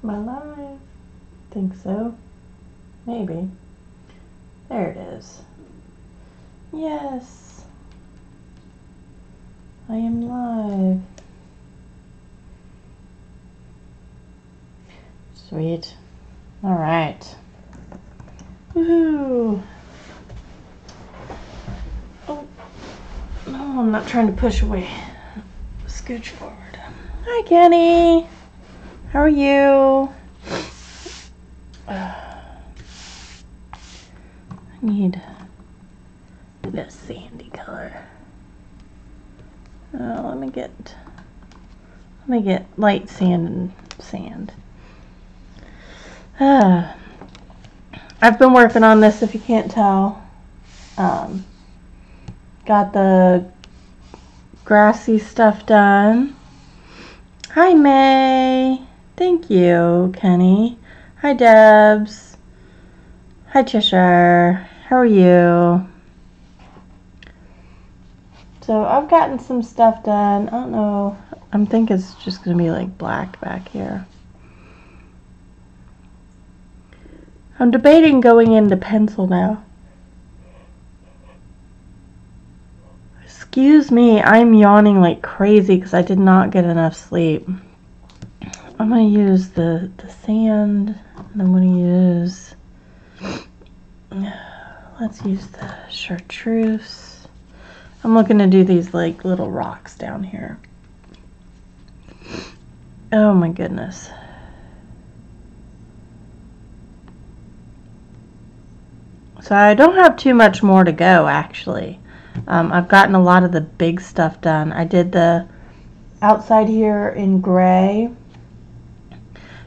Am I live? Think so. Maybe. There it is. Yes. I am live. Sweet. All right. Woohoo. Oh. No, I'm not trying to push away. Scooch forward. Hi, Kenny. How are you? I need this sandy color. Let me get light sand and sand. I've been working on this, if you can't tell. Got the grassy stuff done. Hi, May. Thank you, Kenny. Hi, Debs. Hi, Cheshire. How are you? So I've gotten some stuff done. I don't know. I think it's just going to be like black back here. I'm debating going into pencil now. Excuse me, I'm yawning like crazy because I did not get enough sleep. I'm going to use the sand, and I'm going to use, let's use the chartreuse. I'm looking to do these like little rocks down here. Oh my goodness. So I don't have too much more to go, actually. I've gotten a lot of the big stuff done. I did the outside here in gray,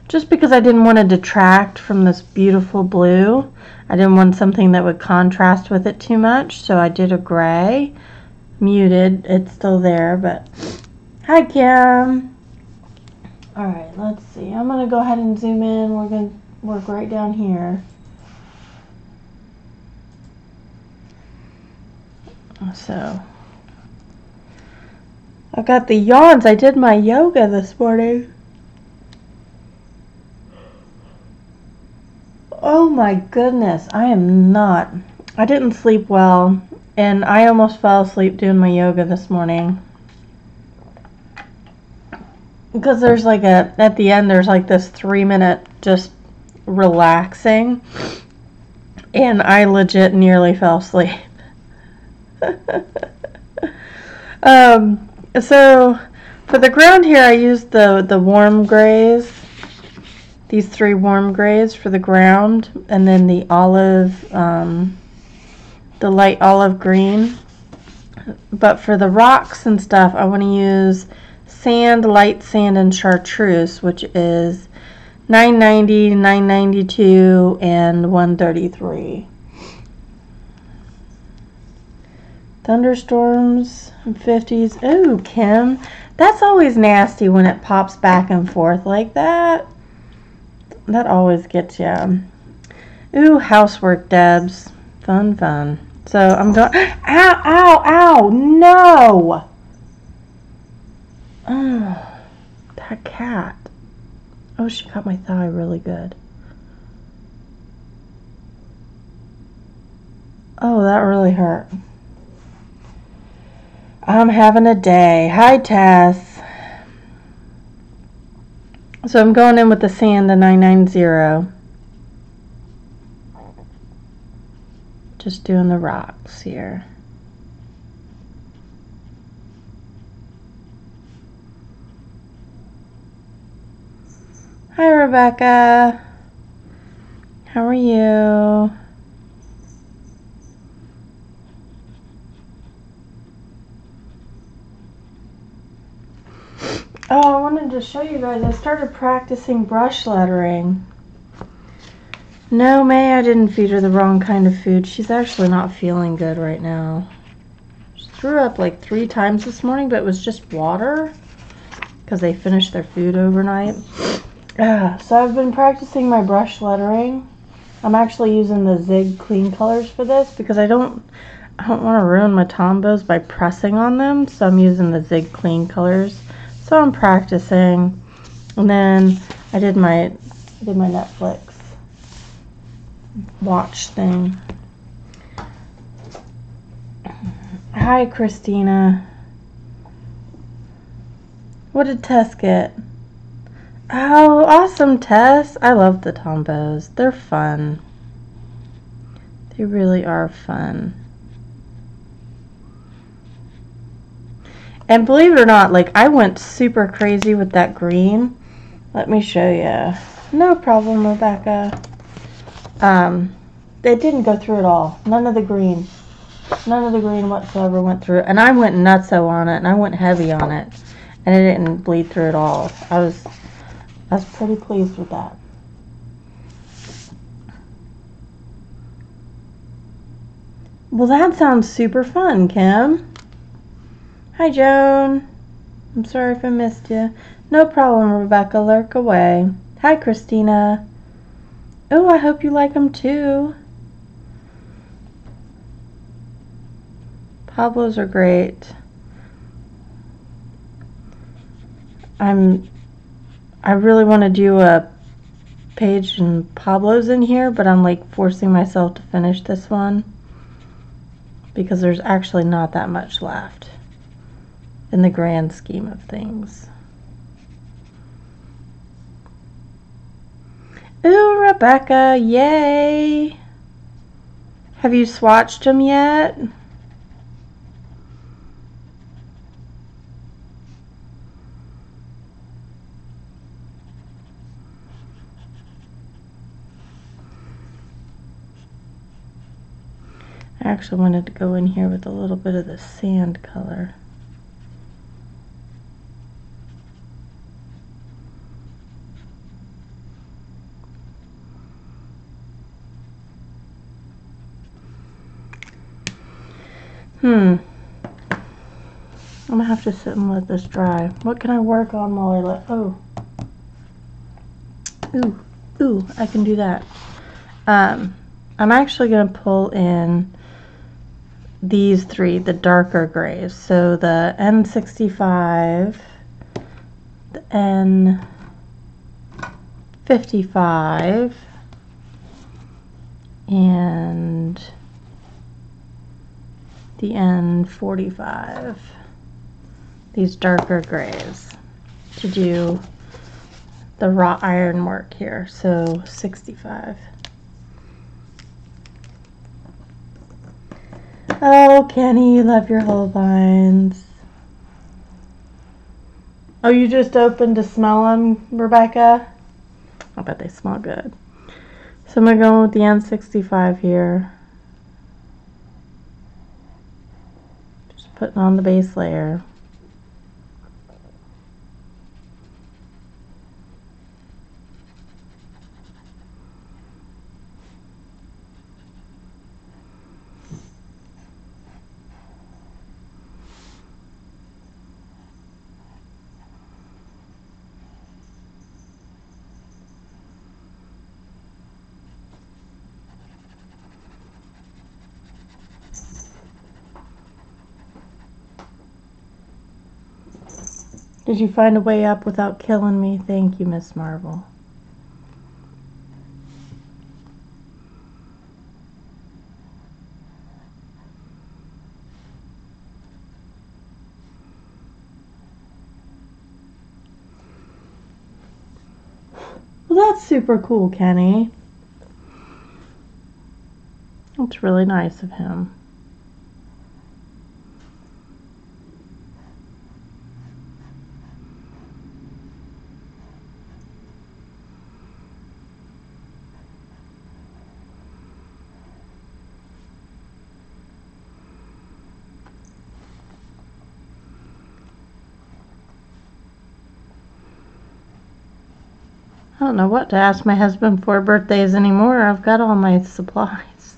just because I didn't want to detract from this beautiful blue. I didn't want something that would contrast with it too much, so I did a gray. Muted, it's still there, but hi, Kim. All right, let's see. I'm going to go ahead and zoom in. We're going to work right down here. So I've got the yawns. I did my yoga this morning. Oh my goodness, I didn't sleep well, and I almost fell asleep doing my yoga this morning. Because there's like at the end there's like this 3-minute just relaxing, and I legit nearly fell asleep. So for the ground here, I used the warm grays, these 3 warm grays for the ground, and then the olive, the light olive green. But for the rocks and stuff, I want to use sand, light sand, and chartreuse, which is 990, 992, and 133. Thunderstorms and 50s. Ooh, Kim, that's always nasty when it pops back and forth like that. That always gets you. Ooh, housework, Debs. Fun, fun. So I'm going. Ow, ow, ow! No! Oh, that cat. Oh, she cut my thigh really good. Oh, that really hurt. I'm having a day. Hi, Tess. So I'm going in with the sand, the 990. Just doing the rocks here. Hi, Rebecca. How are you? Oh, I wanted to show you guys. I started practicing brush lettering. No, May, I didn't feed her the wrong kind of food. She's actually not feeling good right now. She threw up like 3 times this morning, but it was just water because they finished their food overnight. So I've been practicing my brush lettering. I'm actually using the Zig Clean colors for this because I don't want to ruin my Tombos by pressing on them, so I'm using the Zig Clean colors. So I'm practicing, and then I did my I did my Netflix watch thing. Hi, Christina. What did Tess get? Oh, awesome, Tess. I love the Tombos. They're fun. They really are fun. And believe it or not, like, I went super crazy with that green. Let me show you. No problem, Rebecca. They didn't go through it all. None of the green whatsoever went through. And I went nutso on it, and I went heavy on it. And it didn't bleed through at all. I was pretty pleased with that. Well, that sounds super fun, Kim. Hi, Joan. I'm sorry if I missed you. No problem, Rebecca. Lurk away. Hi, Christina. Oh, I hope you like them too. Pablos are great. I really want to do a page and Pablos in here, but I'm like forcing myself to finish this one because there's actually not that much left in the grand scheme of things. Ooh, Rebecca, yay! Have you swatched them yet? I actually wanted to go in here with a little bit of the sand color. I'm gonna have to sit and let this dry. What can I work on while I let, ooh, I can do that. I'm actually gonna pull in these three, the darker grays. So the N65, the N55, and the N45. These darker grays to do the wrought iron work here. So 65. Oh, Kenny, you love your Holbeins. Oh, you just opened to smell them, Rebecca? I bet they smell good. So I'm going to go with the N65 here. Just putting on the base layer. Did you find a way up without killing me? Thank you, Miss Marvel. Well, that's super cool, Kenny. That's really nice of him. I don't know what to ask my husband for birthdays anymore. I've got all my supplies.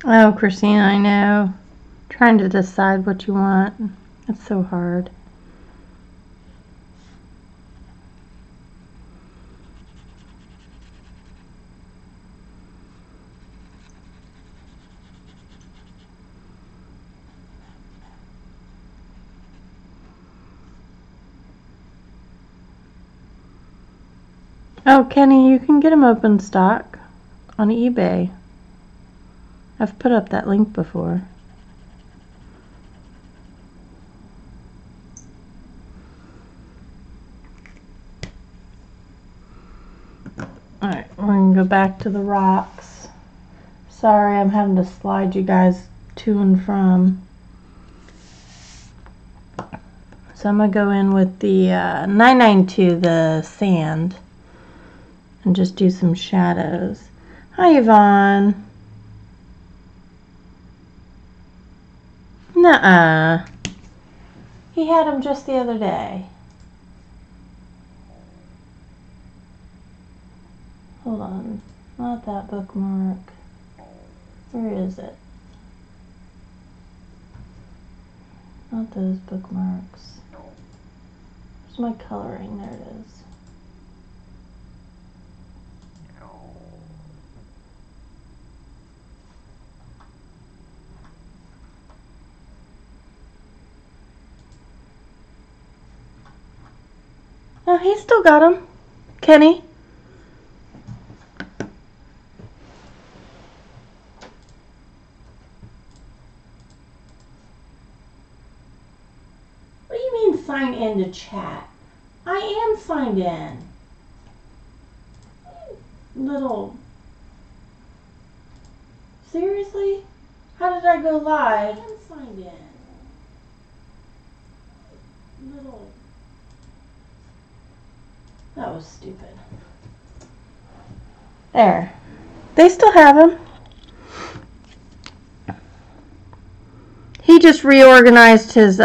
Oh, Christina, I know. Trying to decide what you want. It's so hard. Oh, Kenny, you can get them open stock on eBay. I've put up that link before. Alright, we're going to go back to the rocks. Sorry, I'm having to slide you guys to and from. So I'm going to go in with the 992, the sand, and just do some shadows. Hi, Yvonne. Nuh-uh. He had them just the other day. Hold on. Not that bookmark. Where is it? Not those bookmarks. Where's my coloring? There it is. Oh, he's still got them. Kenny? What do you mean sign in to chat? I am signed in. Little. Seriously? How did I go live? I am signed in. Little. That was stupid. There. They still have them. He just reorganized his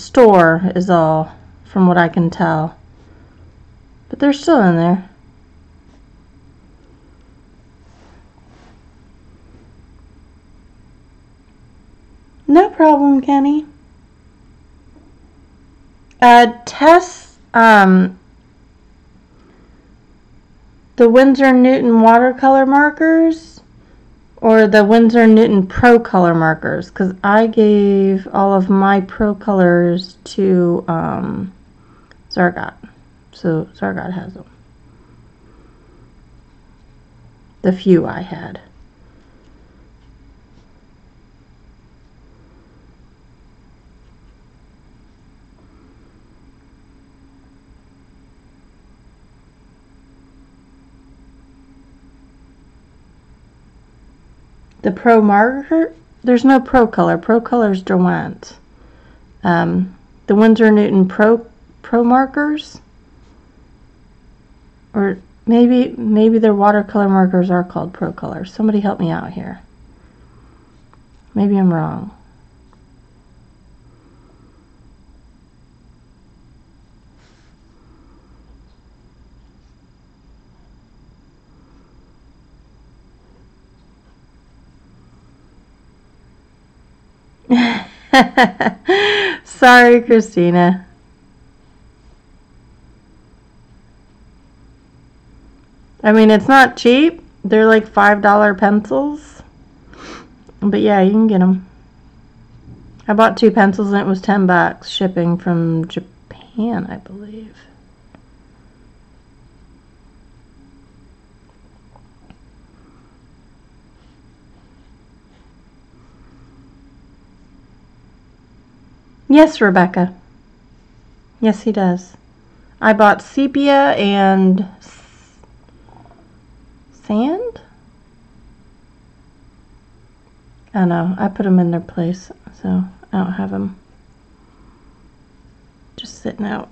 store is all, from what I can tell. But they're still in there. No problem, Kenny. Tess, the Winsor Newton watercolor markers or the Winsor Newton Pro color markers, because I gave all of my Pro colors to Zargot, so Zargot has them. The few I had. The Pro marker, there's no Pro color. Pro color's Derwent. The Winsor Newton Pro markers, or maybe their watercolor markers are called Pro colors. Somebody help me out here. Maybe I'm wrong. Sorry, Christina. I mean, it's not cheap. They're like $5 pencils. But yeah, you can get them. I bought 2 pencils and it was $10 shipping from Japan, I believe. Yes, Rebecca. Yes, he does. I bought sepia and sand? I know. I put them in their place, so I don't have them just sitting out.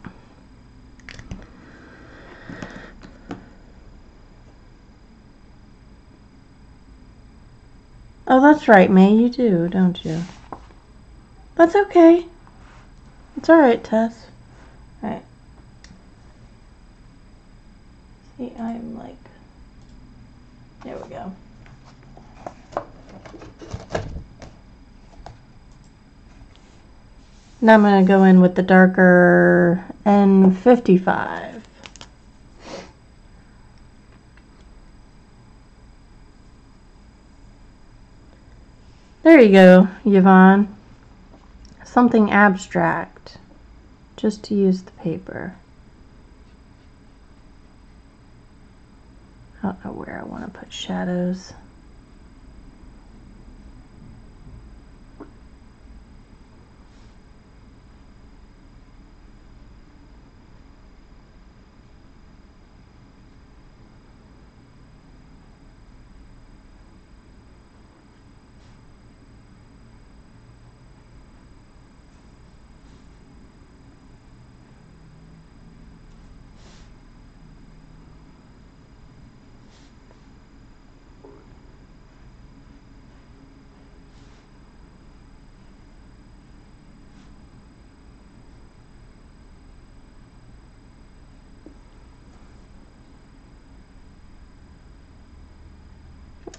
Oh, that's right, May. You do, don't you? That's okay. It's alright, Tess. Alright. See, I'm like... There we go. Now I'm going to go in with the darker N55. There you go, Yvonne. Something abstract, just to use the paper. I don't know where I want to put shadows.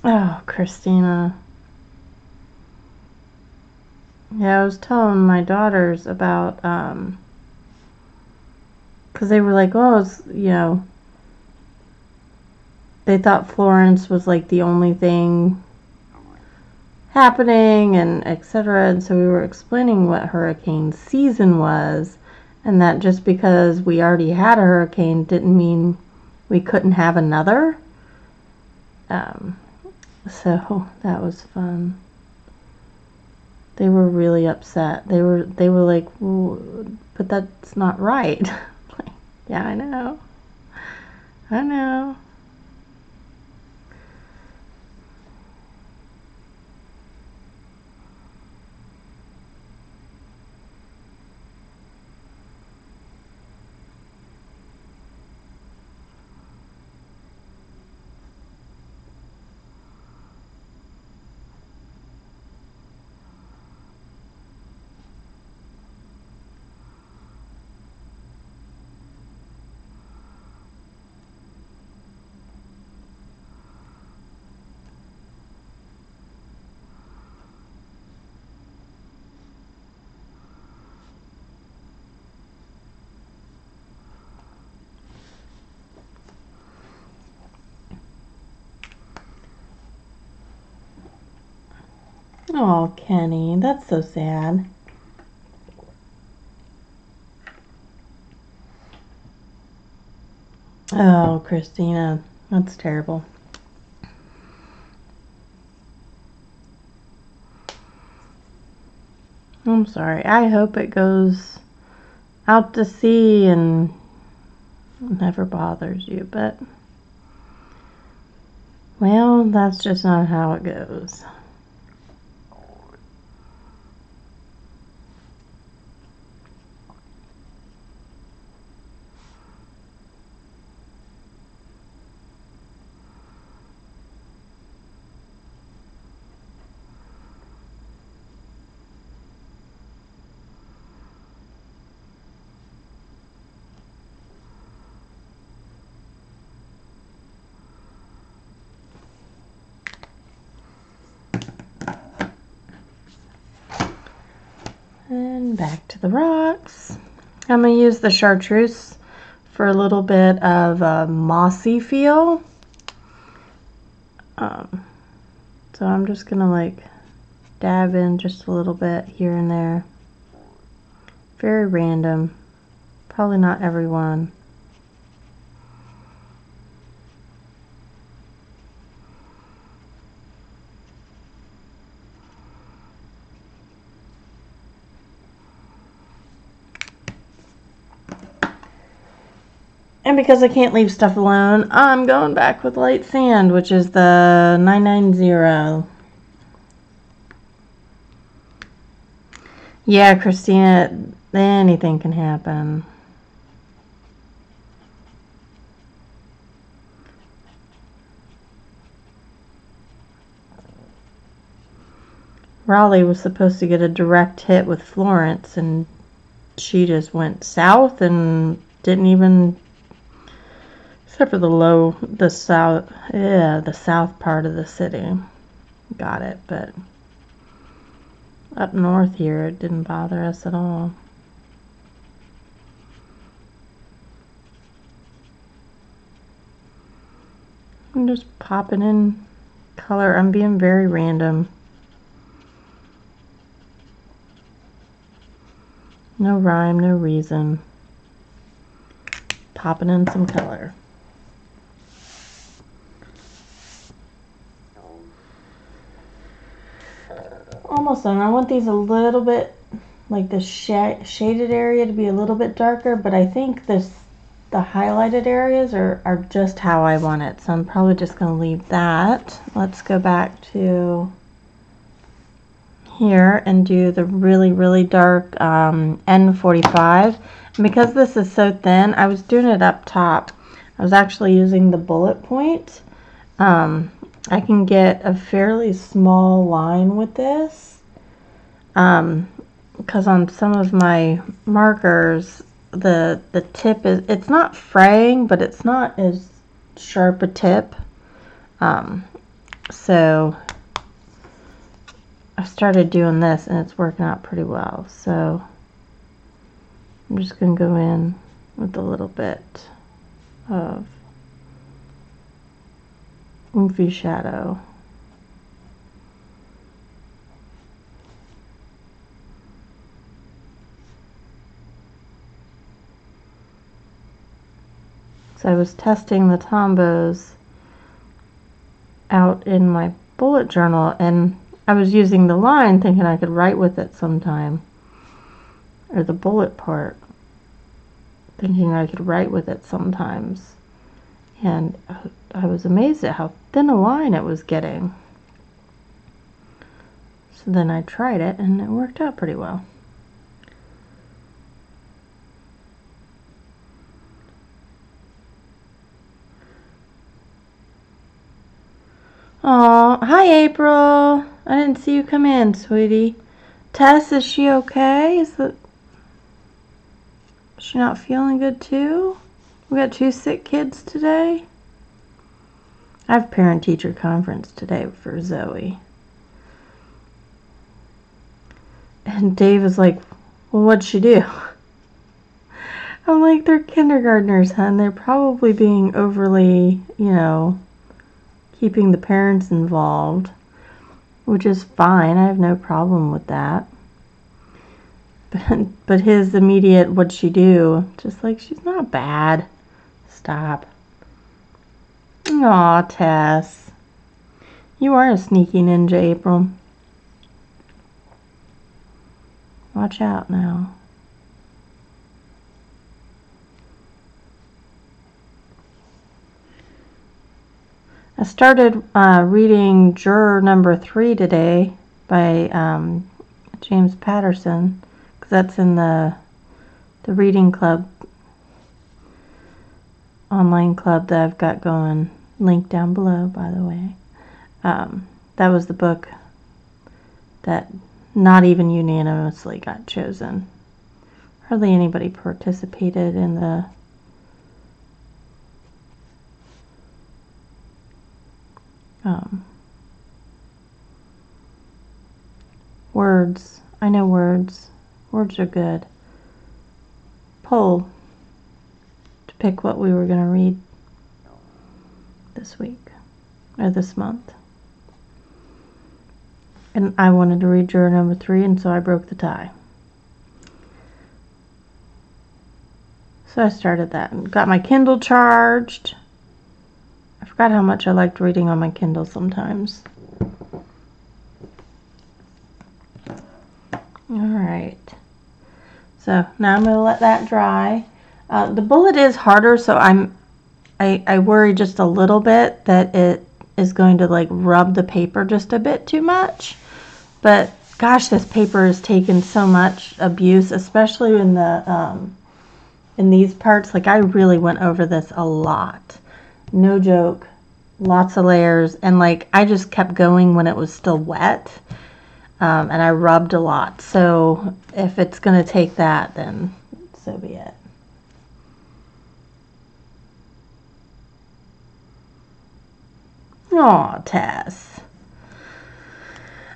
Oh, Christina. Yeah, I was telling my daughters about, because they were like, oh, it's, you know, they thought Florence was like the only thing happening and etc. And so we were explaining what hurricane season was, and that just because we already had a hurricane didn't mean we couldn't have another. So that was fun. They were really upset. They were like, well, but that's not right. Like, yeah, I know. I know. Oh, Kenny, that's so sad. Oh, Christina, that's terrible. I'm sorry. I hope it goes out to sea and never bothers you, but well, that's just not how it goes. And back to the rocks. I'm going to use the chartreuse for a little bit of a mossy feel. So I'm just going to like dab in just a little bit here and there. Very random. Probably not everyone. And because I can't leave stuff alone, I'm going back with light sand, which is the 990. Yeah, Christina, anything can happen. Raleigh was supposed to get a direct hit with Florence, and she just went south and didn't even, except for the south part of the city. Got it, but up north here, it didn't bother us at all. I'm just popping in color. I'm being very random. No rhyme, no reason. Popping in some color. almost done. I want these a little bit, like the shaded area to be a little bit darker, but I think the highlighted areas are just how I want it. So I'm probably just going to leave that. Let's go back to here and do the really, really dark N45. And because this is so thin, I was doing it up top. I was actually using the bullet point. I can get a fairly small line with this because on some of my markers the tip is, it's not fraying, but it's not as sharp a tip. So I started doing this and it's working out pretty well. So I'm just going to go in with a little bit of oomphy shadow. So I was testing the Tombos out in my bullet journal, and I was using the line thinking I could write with it sometime, or the bullet part, thinking I could write with it sometimes. And I was amazed at how thin a line it was getting. So then I tried it and it worked out pretty well. Oh, hi April. I didn't see you come in, sweetie. Tess, is she okay? Is she not feeling good too? We got 2 sick kids today. I have parent-teacher conference today for Zoe. And Dave is like, well, what'd she do? I'm like, they're kindergartners, hun. They're probably being overly, keeping the parents involved, which is fine. I have no problem with that. But his immediate, what'd she do? Just like, she's not bad. Stop. Aw, Tess. You are a sneaky ninja, April. Watch out now. I started reading Juror Number 3 today by James Patterson, because that's in the reading club, online club that I've got going. Link down below, by the way. That was the book that not even unanimously got chosen. Hardly anybody participated in the words. I know words. Words are good. Poll to pick what we were going to read this week or this month. And I wanted to read Juror Number 3, and so I broke the tie. So I started that and got my Kindle charged. I forgot how much I liked reading on my Kindle sometimes. Alright. So now I'm going to let that dry. The bullet is harder, so I worry just a little bit that it is going to like rub the paper just a bit too much. But gosh, this paper has taken so much abuse, especially in the in these parts. Like I really went over this a lot. No joke. Lots of layers, and like I just kept going when it was still wet. And I rubbed a lot. So if it's going to take that, then so be it. Aw, Tess.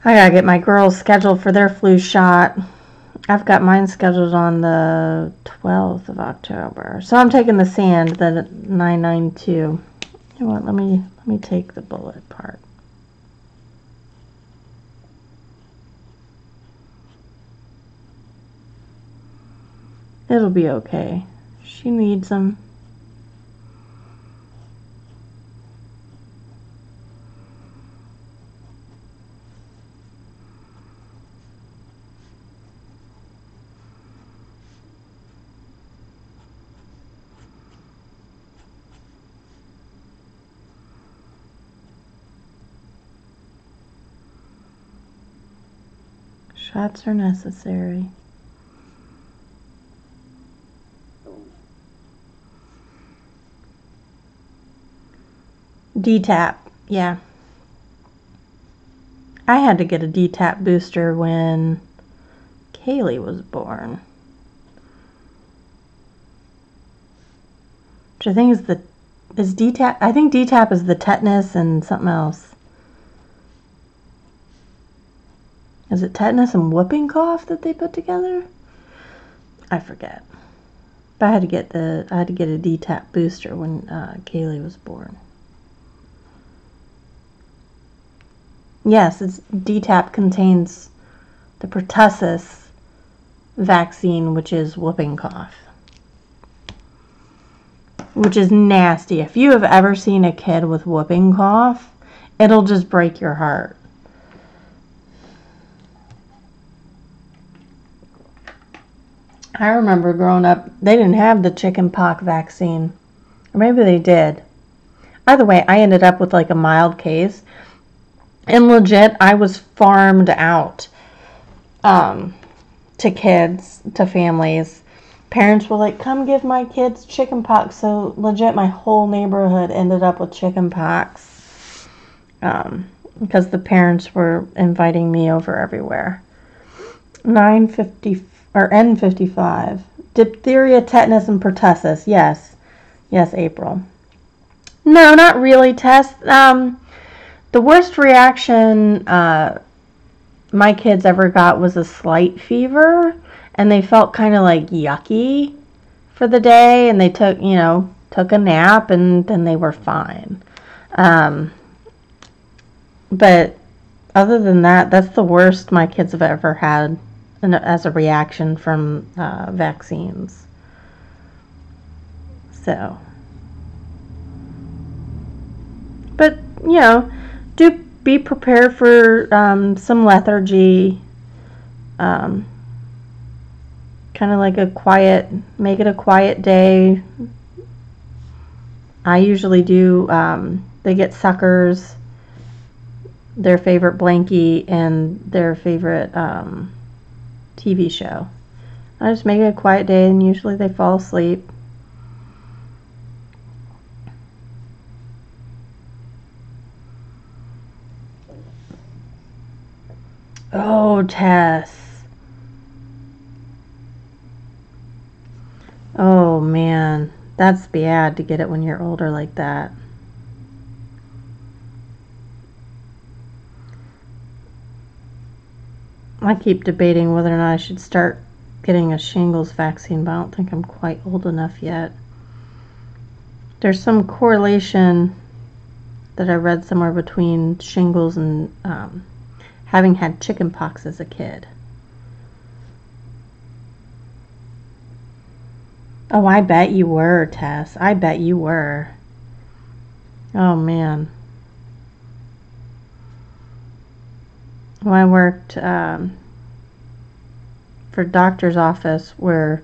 I gotta get my girls scheduled for their flu shot. I've got mine scheduled on the 12th of October. So I'm taking the sand, the 992. You know what, let me take the bullet part. It'll be okay. She needs them. Shots are necessary. D-tap, yeah. I had to get a D-tap booster when Kaylee was born. Which I think is D-tap. I think D-tap is the tetanus and something else. Is it tetanus and whooping cough that they put together? I forget. But I had to get a D-tap booster when Kaylee was born. Yes, D-tap contains the pertussis vaccine, which is whooping cough, which is nasty. If you have ever seen a kid with whooping cough, it'll just break your heart. I remember growing up, they didn't have the chickenpox vaccine. Or maybe they did. Either way, I ended up with like a mild case. And legit, I was farmed out to kids, to families. Parents were like, come give my kids chickenpox. So legit, my whole neighborhood ended up with chickenpox. Because the parents were inviting me over everywhere. 950 or N55. Diphtheria, tetanus, and pertussis. Yes. Yes, April. No, not really, Tess. The worst reaction my kids ever got was a slight fever, and they felt kind of like yucky for the day, and they took a nap, and then they were fine. But other than that, that's the worst my kids have ever had as a reaction from vaccines. So, but do be prepared for some lethargy. Kind of like make it a quiet day. I usually do. They get suckers, their favorite blankie, and their favorite TV show. I just make it a quiet day, and usually they fall asleep. Oh, Tess. Oh, man. That's bad to get it when you're older like that. I keep debating whether or not I should start getting a shingles vaccine, but I don't think I'm quite old enough yet. There's some correlation that I read somewhere between shingles and having had chickenpox as a kid. Oh, I bet you were, Tess. I bet you were. Oh, man. Well, I worked for a doctor's office where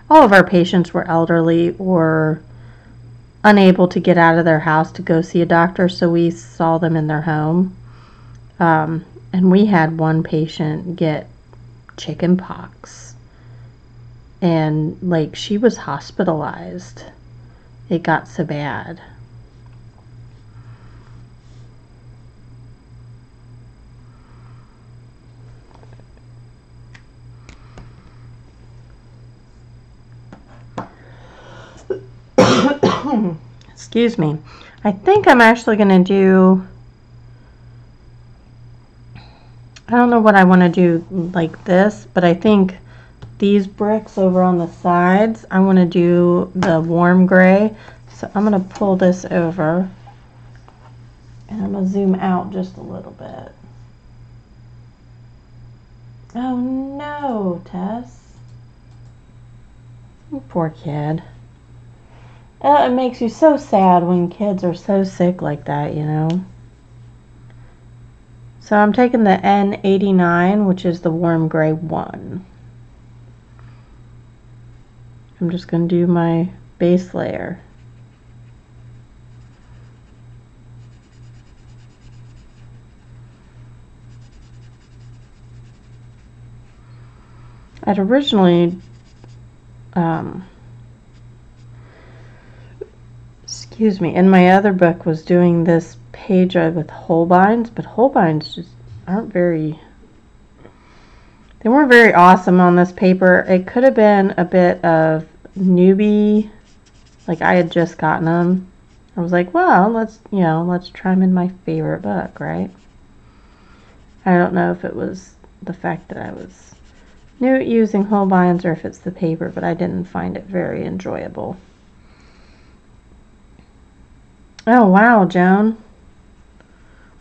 all of our patients were elderly or unable to get out of their house to go see a doctor, so we saw them in their home. And we had one patient get chickenpox. And, like, she was hospitalized. It got so bad. Excuse me. I think I'm actually going to do... I don't know what I want to do like this, but I think these bricks over on the sides, I want to do the warm gray. So I'm going to pull this over, and I'm going to zoom out just a little bit. Oh no, Tess. You poor kid. It makes you so sad when kids are so sick like that, So I'm taking the N89, which is the warm gray one. I'm just going to do my base layer. I'd originally, excuse me, in my other book was doing this page with Holbeins, but Holbeins just aren't very, they weren't very awesome on this paper. It could have been a bit of newbie, like I had just gotten them. I was like, well, let's try them in my favorite book, right? I don't know if it was the fact that I was new at using Holbeins or if it's the paper, but I didn't find it very enjoyable. Oh, wow, Joan.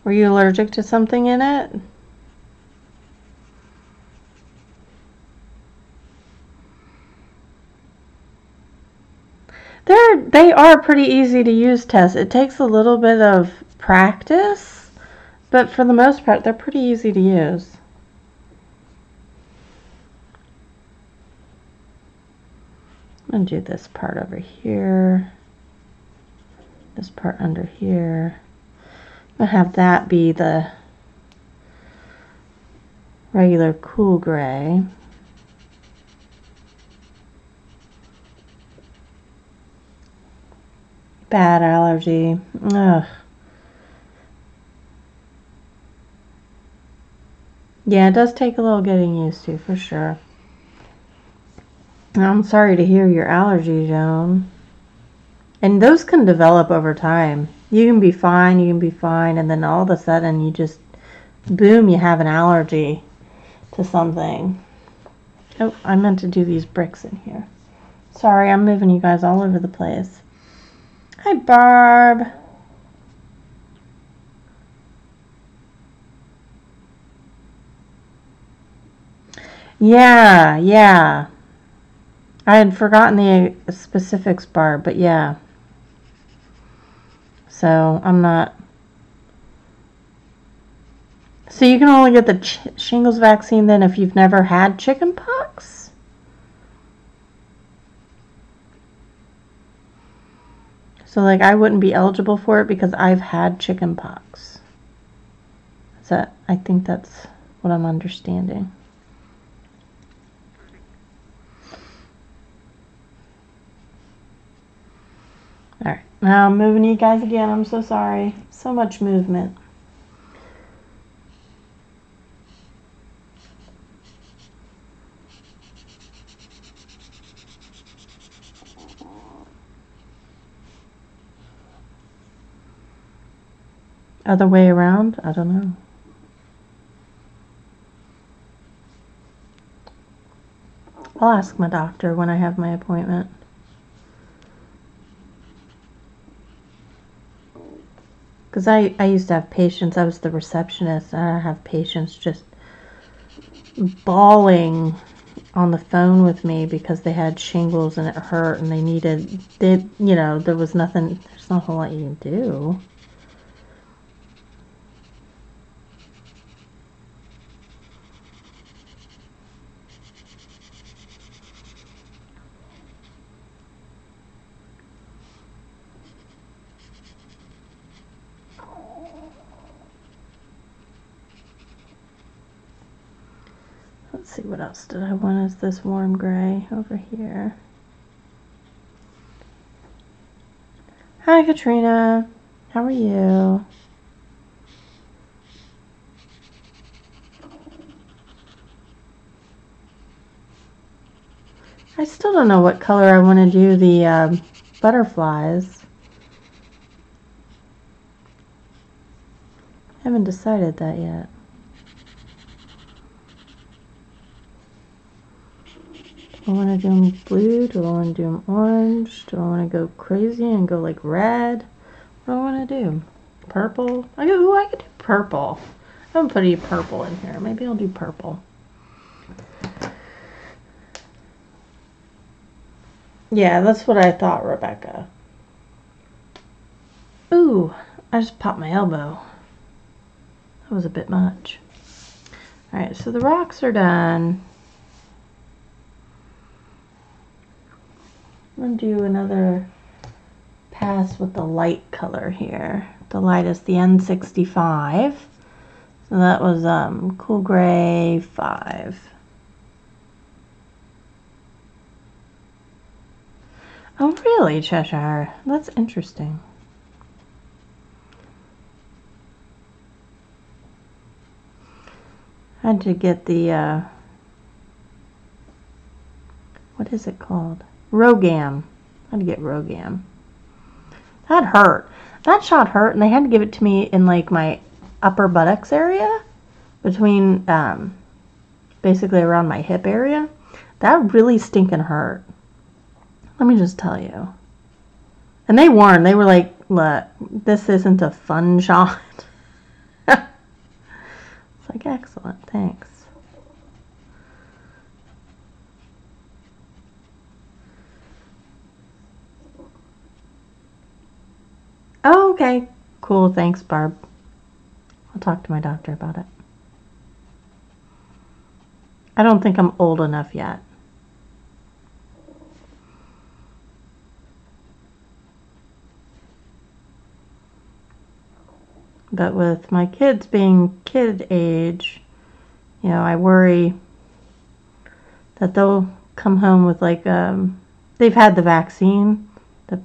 Were you allergic to something in it? They are pretty easy to use tests. It takes a little bit of practice, but for the most part, they're pretty easy to use. I'm going to do this part over here, this part under here. I'm going to have that be the regular cool gray. Bad allergy. Ugh. Yeah, it does take a little getting used to, for sure. I'm sorry to hear your allergy, Joan. And those can develop over time. You can be fine, and then all of a sudden you just, boom, you have an allergy to something. Oh, I meant to do these bricks in here. Sorry, I'm moving you guys all over the place. Hi, Barb. Yeah. I had forgotten the specifics, Barb, but yeah. So, I'm not... So you can only get the shingles vaccine then if you've never had chicken pox? So, like, I wouldn't be eligible for it because I've had chicken pox. I think that's what I'm understanding. Alright, now I'm moving you guys again. I'm so sorry. So much movement. Other way around? I don't know. I'll ask my doctor when I have my appointment. Because I used to have patients, I was the receptionist, and I have patients just bawling on the phone with me because they had shingles and it hurt and there was nothing, there's not a whole lot you can do. Let's see, what else did I want as this warm gray over here. Hi, Katrina. How are you? I still don't know what color I want to do the butterflies. I haven't decided that yet. Do I want to do them blue? Do I want to do them orange? Do I want to go crazy and go like red? What do I want to do? Purple? I could do purple. I haven't put any purple in here. Maybe I'll do purple. Yeah, that's what I thought, Rebecca. Ooh, I just popped my elbow. That was a bit much. Alright, so the rocks are done. I'm going to do another pass with the light color here. The light is the N65. So that was cool gray 5. Oh, really, Cheshire? That's interesting. I had to get the, what is it called? Rogam. I had to get Rogam. That hurt. That shot hurt, and they had to give it to me in like my upper buttocks area, between, basically around my hip area. That really stinking hurt. Let me just tell you. And they warned. They were like, look, this isn't a fun shot. It's like, excellent, thanks. Oh, okay. Cool, thanks, Barb. I'll talk to my doctor about it. I don't think I'm old enough yet. But with my kids being kid age, you know, I worry that they'll come home with like, they've had the vaccine, the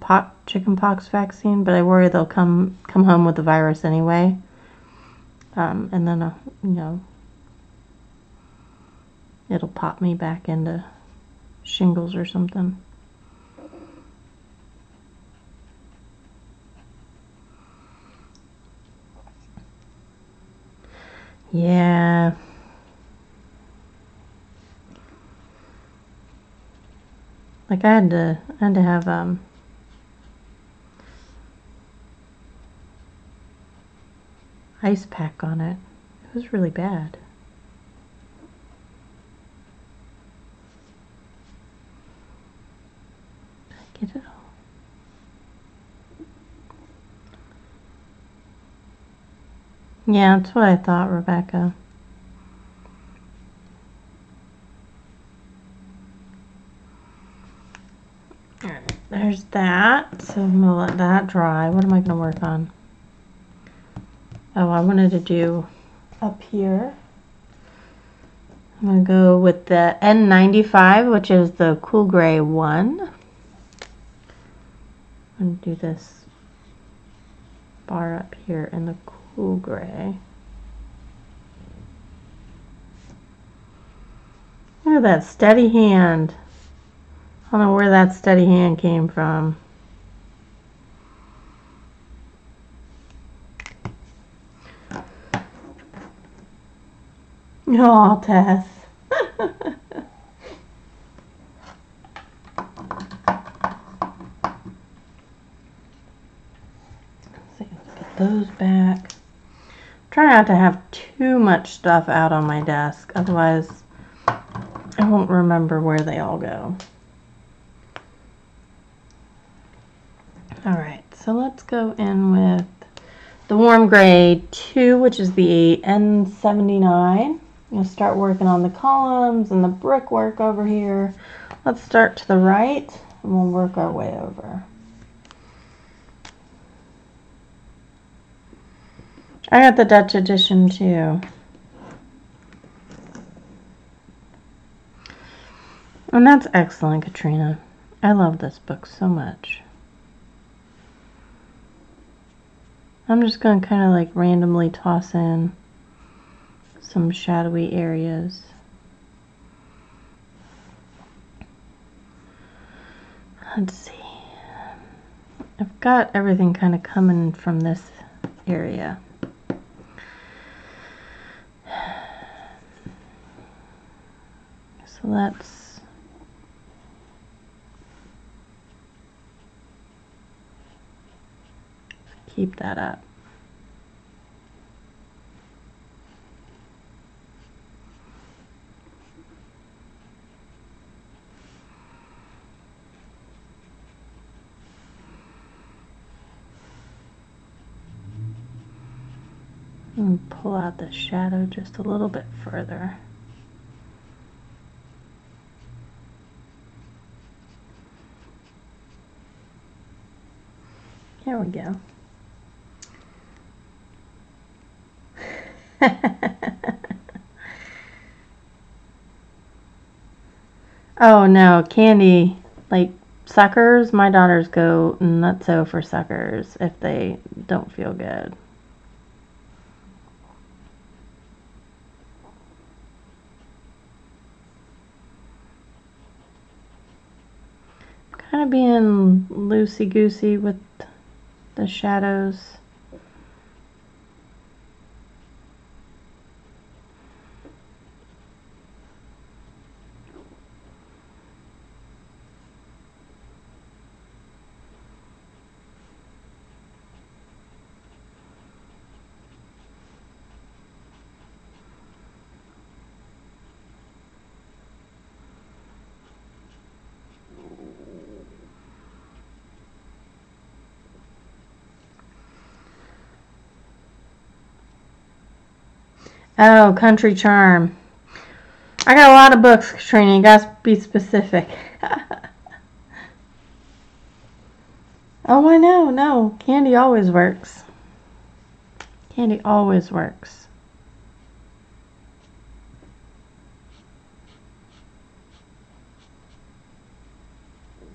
chickenpox vaccine, but I worry they'll come home with the virus anyway. And then, you know, it'll pop me back into shingles or something. Yeah. Like I had to have ice pack on it. It was really bad. Did I get it all? Yeah, that's what I thought, Rebecca. Alright, there's that. So I'm gonna let that dry. What am I gonna work on? Oh, I wanted to do up here. I'm gonna go with the N95, which is the cool gray one. I'm gonna do this bar up here in the cool gray. Look at that steady hand. I don't know where that steady hand came from. Oh, Tess. Get those back. Try not to have too much stuff out on my desk, otherwise I won't remember where they all go. Alright, so let's go in with the warm gray 2, which is the N79. You'll start working on the columns and the brickwork over here. Let's start to the right and we'll work our way over. I got the Dutch edition too. And that's excellent, Katrina. I love this book so much. I'm just going to kind of like randomly toss in some shadowy areas. Let's see. I've got everything kind of coming from this area. So let's keep that up. And pull out the shadow just a little bit further. There we go. Oh no, Candy like Suckers, my daughters go nutso for suckers if they don't feel good. Kind of being loosey-goosey with the shadows. Oh, Country Charm. I got a lot of books, Katrina. You gotta be specific. Oh, I know. No, candy always works. Candy always works.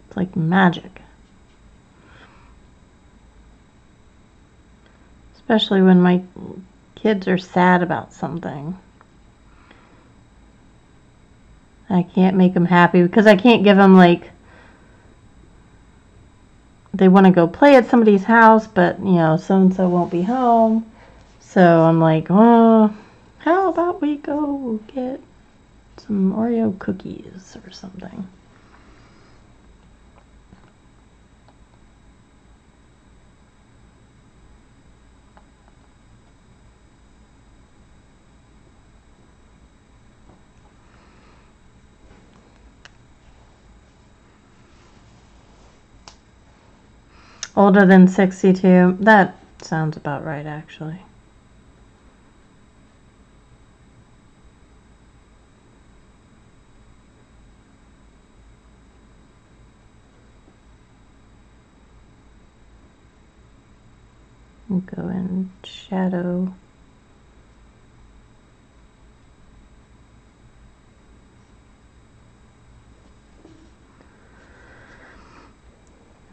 It's like magic. Especially when my kids are sad about something. I can't make them happy because I can't give them, like, they want to go play at somebody's house, but, you know, so-and-so won't be home. So I'm like, oh, how about we go get some Oreo cookies or something. Older than 62. That sounds about right, actually. We'll go in shadow.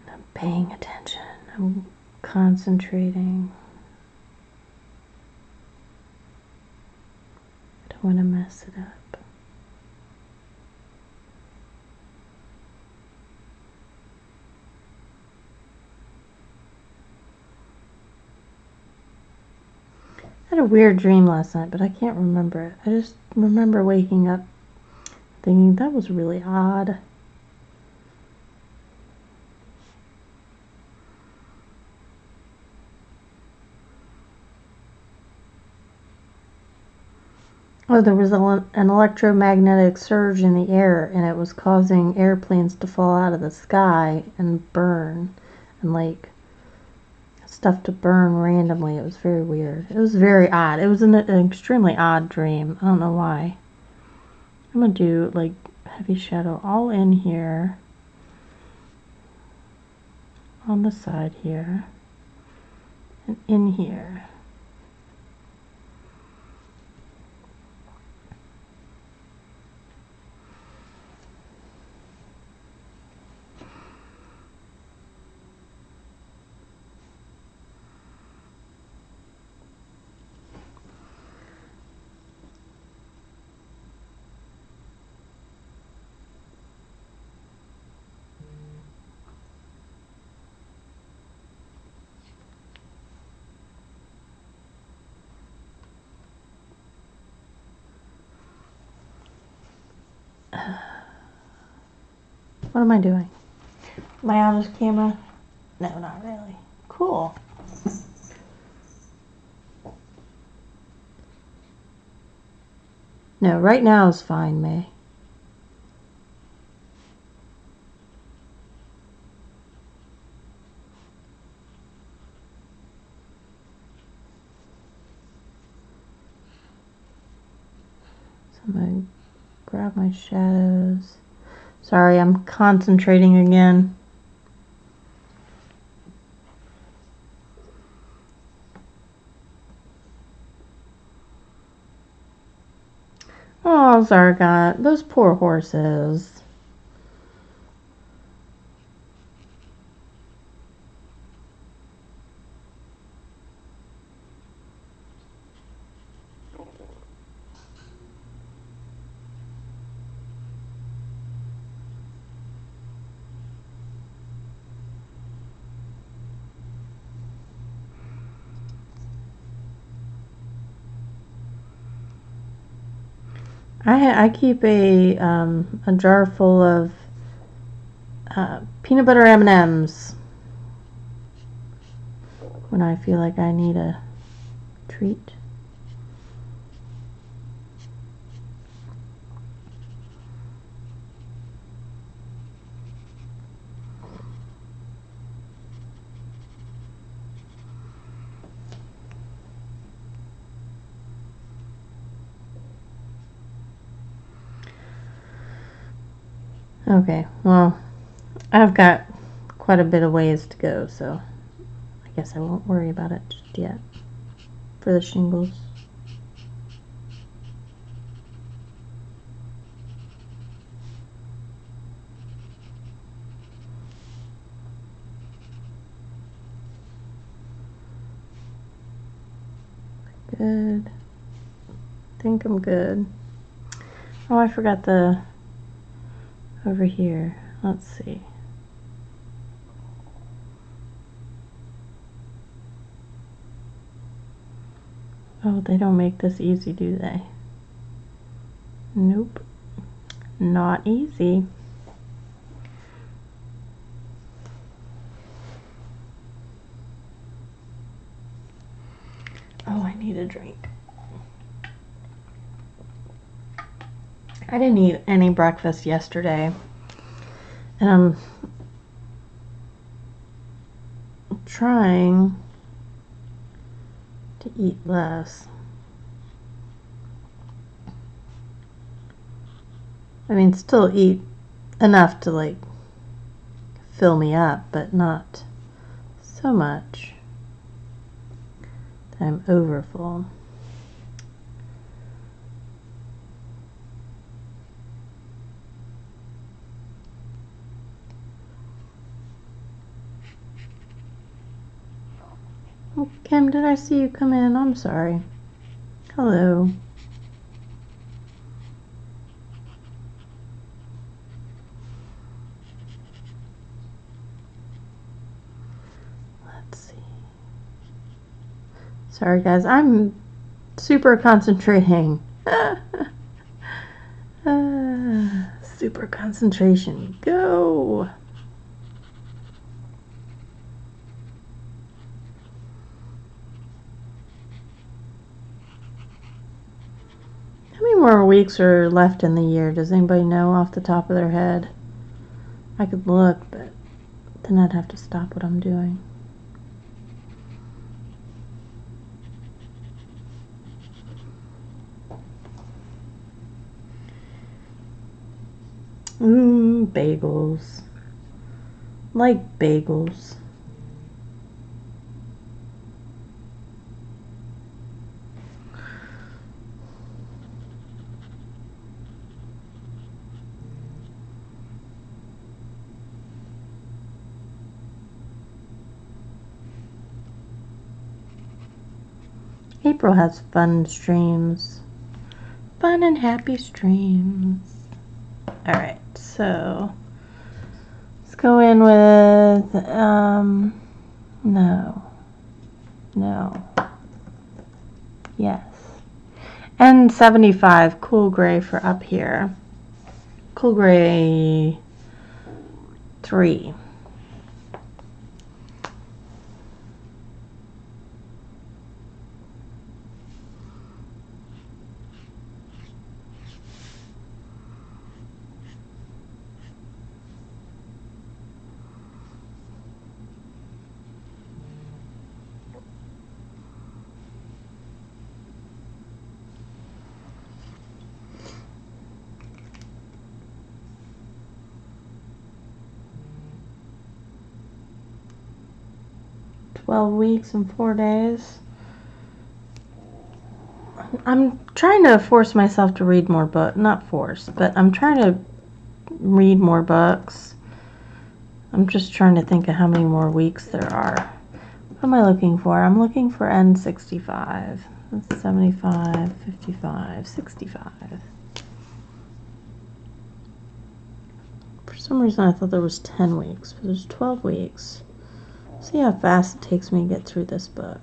I'm paying attention. I'm concentrating. I don't want to mess it up. I had a weird dream last night, but I can't remember it. I just remember waking up thinking that was really odd. Oh, there was an electromagnetic surge in the air, and it was causing airplanes to fall out of the sky and burn, and like stuff to burn randomly. It was very weird. It was very odd. It was an extremely odd dream. I don't know why. I'm gonna do like heavy shadow all in here, on the side here, and in here. What am I doing? Am I on this camera? No, not really. Cool. No, right now is fine, May. So I'm going to grab my shadows. Sorry, I'm concentrating again. Oh, Zargot, those poor horses. I keep a jar full of peanut butter M&Ms when I feel like I need a treat. Okay, well, I've got quite a bit of ways to go, so I guess I won't worry about it just yet for the shingles. Good. I think I'm good. Oh, I forgot the over here. Let's see. Oh, they don't make this easy, do they? Nope. Not easy. Oh, I need a drink. I didn't eat any breakfast yesterday, and I'm trying to eat less. I mean, still eat enough to like fill me up, but not so much that I'm overfull. Oh, Kim, did I see you come in? I'm sorry. Hello. Let's see. Sorry, guys. I'm super concentrating. Super concentration. Go. How many more weeks are left in the year? Does anybody know off the top of their head? I could look, but then I'd have to stop what I'm doing. Bagels. Like bagels. April has fun streams. Fun and happy streams. Alright, so let's go in with no, yes, and 75 cool gray for up here. Cool gray 3. Weeks and 4 days. I'm trying to force myself to read more books. Not force, but I'm trying to read more books. I'm just trying to think of how many more weeks there are. What am I looking for? I'm looking for N65. That's 75, 55, 65. For some reason I thought there was 10 weeks, but there's 12 weeks. See how fast it takes me to get through this book.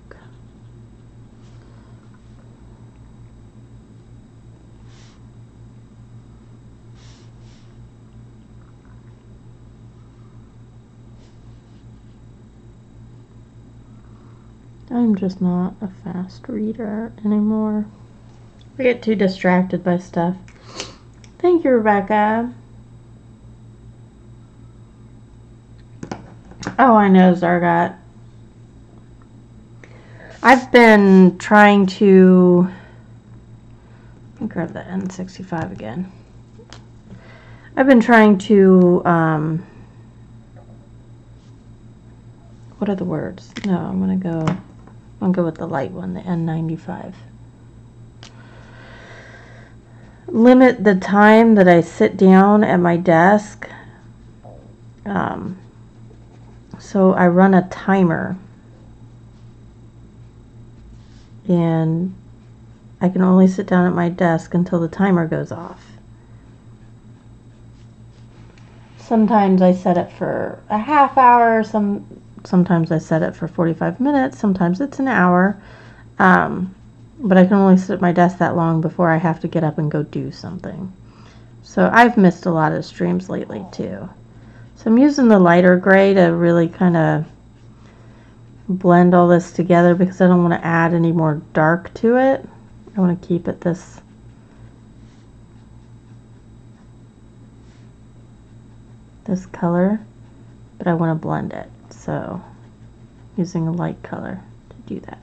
I'm just not a fast reader anymore. I get too distracted by stuff. Thank you, Rebecca. Oh, I know, Zargot. I've been trying to... Let me grab the N65 again. I've been trying to... what are the words? No, I'm gonna go with the light one, the N95. Limit the time that I sit down at my desk. So I run a timer. And I can only sit down at my desk until the timer goes off. Sometimes I set it for a half hour, sometimes I set it for 45 minutes, sometimes it's an hour. But I can only sit at my desk that long before I have to get up and go do something. So I've missed a lot of streams lately too. So I'm using the lighter gray to really kind of blend all this together because I don't want to add any more dark to it. I want to keep it this color, but I want to blend it. So using a light color to do that.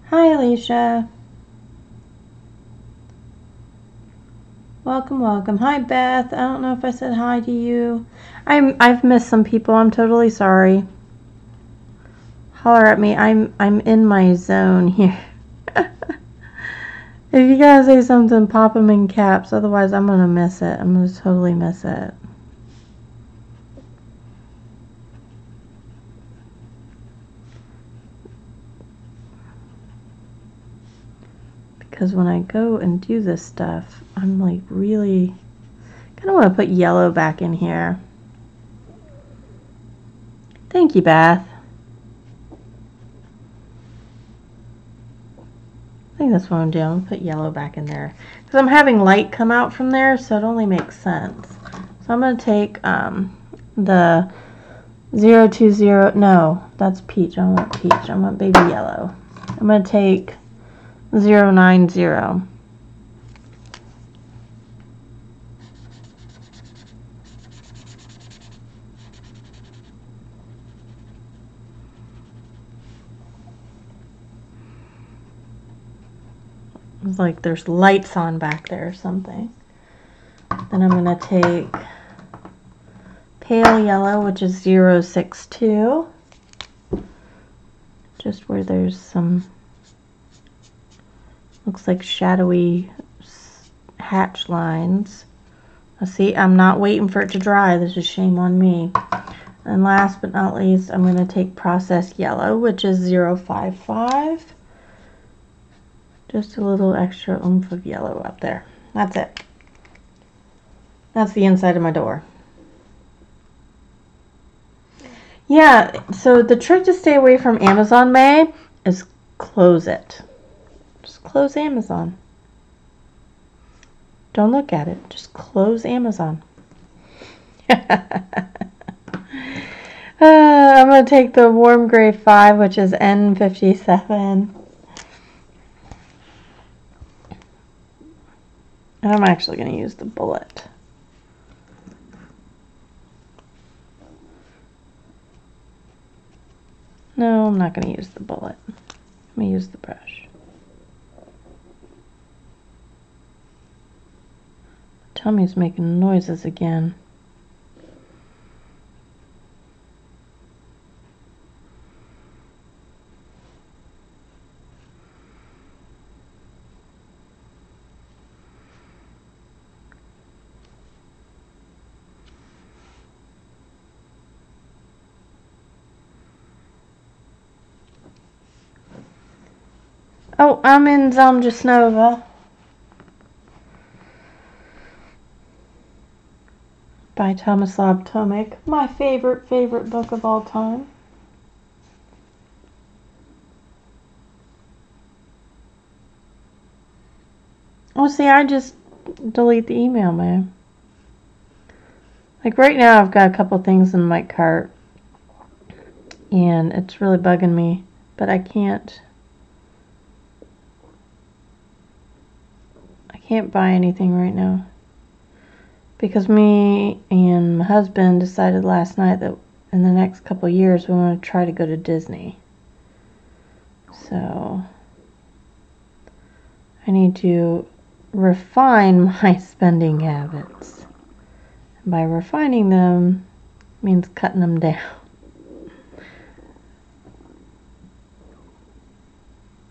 Hi, Alicia. Welcome, welcome. Hi, Beth. I don't know if I said hi to you. I've missed some people. I'm totally sorry. Holler at me. I'm in my zone here. If you gotta say something, pop them in caps. Otherwise, I'm gonna miss it. I'm gonna totally miss it. Because when I go and do this stuff, I'm like really kind of want to put yellow back in here. Thank you, Beth. I think that's what I'm doing. I'm put yellow back in there because I'm having light come out from there, so it only makes sense. So I'm going to take the 020. No, that's peach. I want peach. I want baby yellow. I'm going to take 090. It's like there's lights on back there or something. Then I'm going to take pale yellow, which is 062. Just where there's some, looks like shadowy hatch lines. See, I'm not waiting for it to dry. This is shame on me. And last but not least, I'm going to take processed yellow, which is 055. Just a little extra oomph of yellow up there. That's it. That's the inside of my door. Yeah, so the trick to stay away from Amazon, May, is close it. Just close Amazon. Don't look at it. Just close Amazon. I'm going to take the warm gray 5, which is N57. And I'm actually going to use the bullet. No, I'm not going to use the bullet. Let me use the brush. Tommy's making noises again. Oh, I'm in Zemlja Snova by Tomislav Tomic, my favorite book of all time. Oh, see, I just delete the email, man. Like right now I've got a couple things in my cart and it's really bugging me, but I can't buy anything right now because me and my husband decided last night that in the next couple of years we want to try to go to Disney. So I need to refine my spending habits. And by refining them means cutting them down.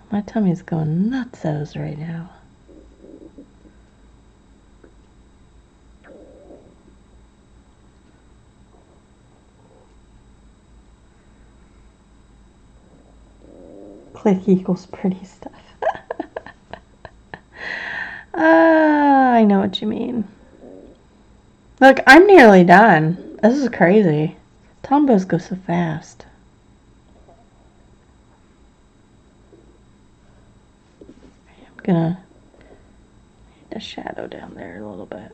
My tummy's going nutsos right now. Click equals pretty stuff. I know what you mean. Look, I'm nearly done. This is crazy. Tombos go so fast. I'm gonna need a shadow down there a little bit.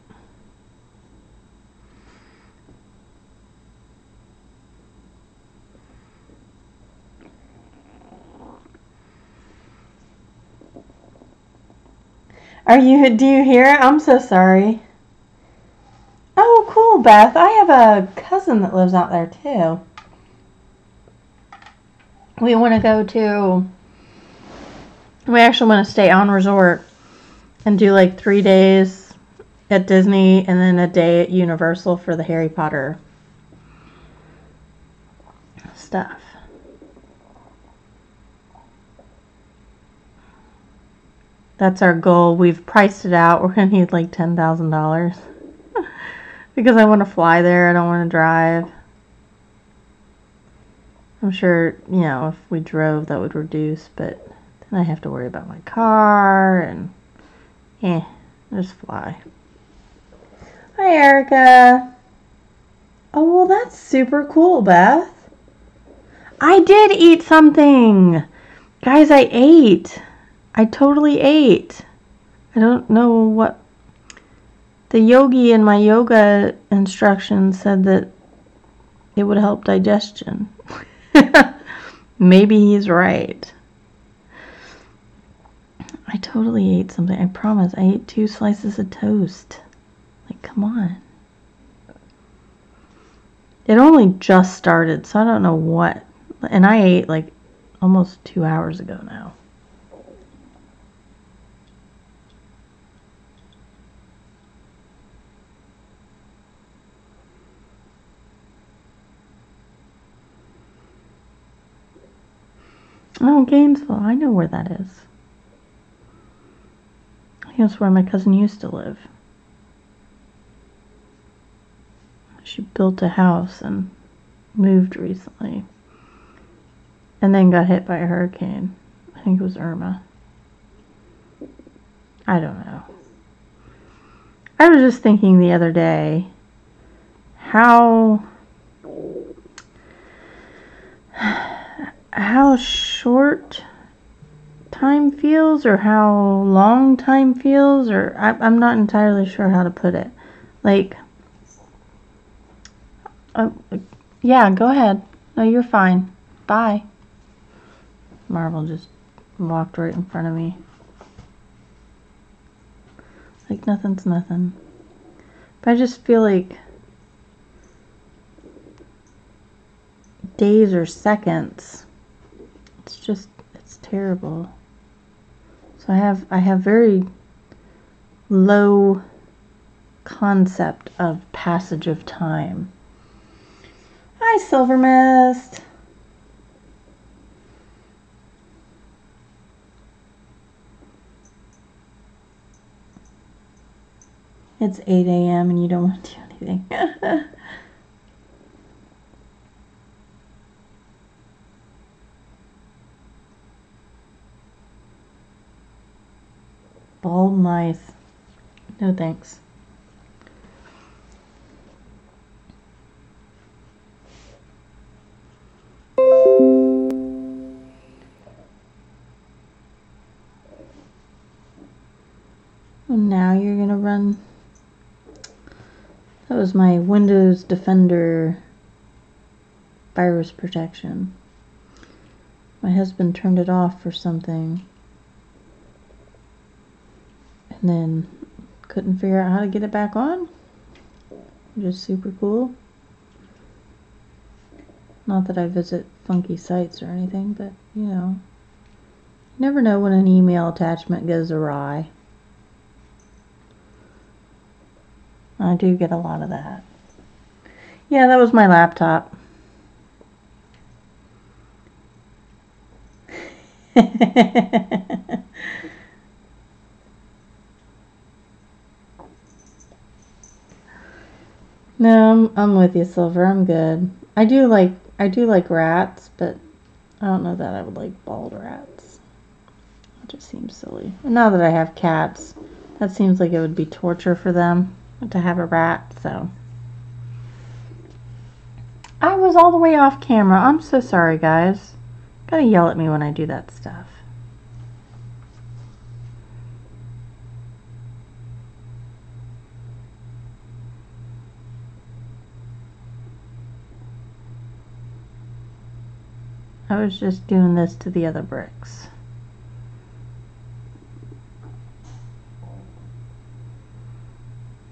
Do you hear it? I'm so sorry. Oh, cool, Beth. I have a cousin that lives out there, too. We actually want to stay on resort and do like 3 days at Disney and then a day at Universal for the Harry Potter stuff. That's our goal. We've priced it out. We're going to need like $10,000 because I want to fly there. I don't want to drive. I'm sure, if we drove that would reduce, but then I have to worry about my car and just fly. Hi, Erica. Oh, well, that's super cool, Beth. I did eat something. Guys, I ate. I totally ate. I don't know what. The yogi in my yoga instructions said that it would help digestion. Maybe he's right. I totally ate something. I promise. I ate 2 slices of toast. Like, come on. It only just started, so I don't know what. And I ate like almost 2 hours ago now. Oh, Gainesville. I know where that is. That's where my cousin used to live. She built a house and moved recently. And then got hit by a hurricane. I think it was Irma. I don't know. I was just thinking the other day how short time feels or how long time feels, or I'm not entirely sure how to put it. Like, yeah, go ahead. No, you're fine. Bye. Marvel just walked right in front of me. Like nothing's nothing. But I just feel like days or seconds. It's terrible. So I have very low concept of passage of time. Hi, Silver Mist. It's 8 a.m. and you don't want to do anything. Bald mice. No thanks. And now you're gonna run. That was my Windows Defender virus protection. My husband turned it off for something and then couldn't figure out how to get it back on. Just super cool. Not that I visit funky sites or anything, but you know, you never know when an email attachment goes awry. I do get a lot of that. Yeah, that was my laptop. No, I'm with you, Silver. I'm good. I do like rats, but I don't know that I would like bald rats. It just seems silly. And now that I have cats, that seems like it would be torture for them to have a rat, so. I was all the way off camera. I'm so sorry, guys. Gotta yell at me when I do that stuff. I was just doing this to the other bricks.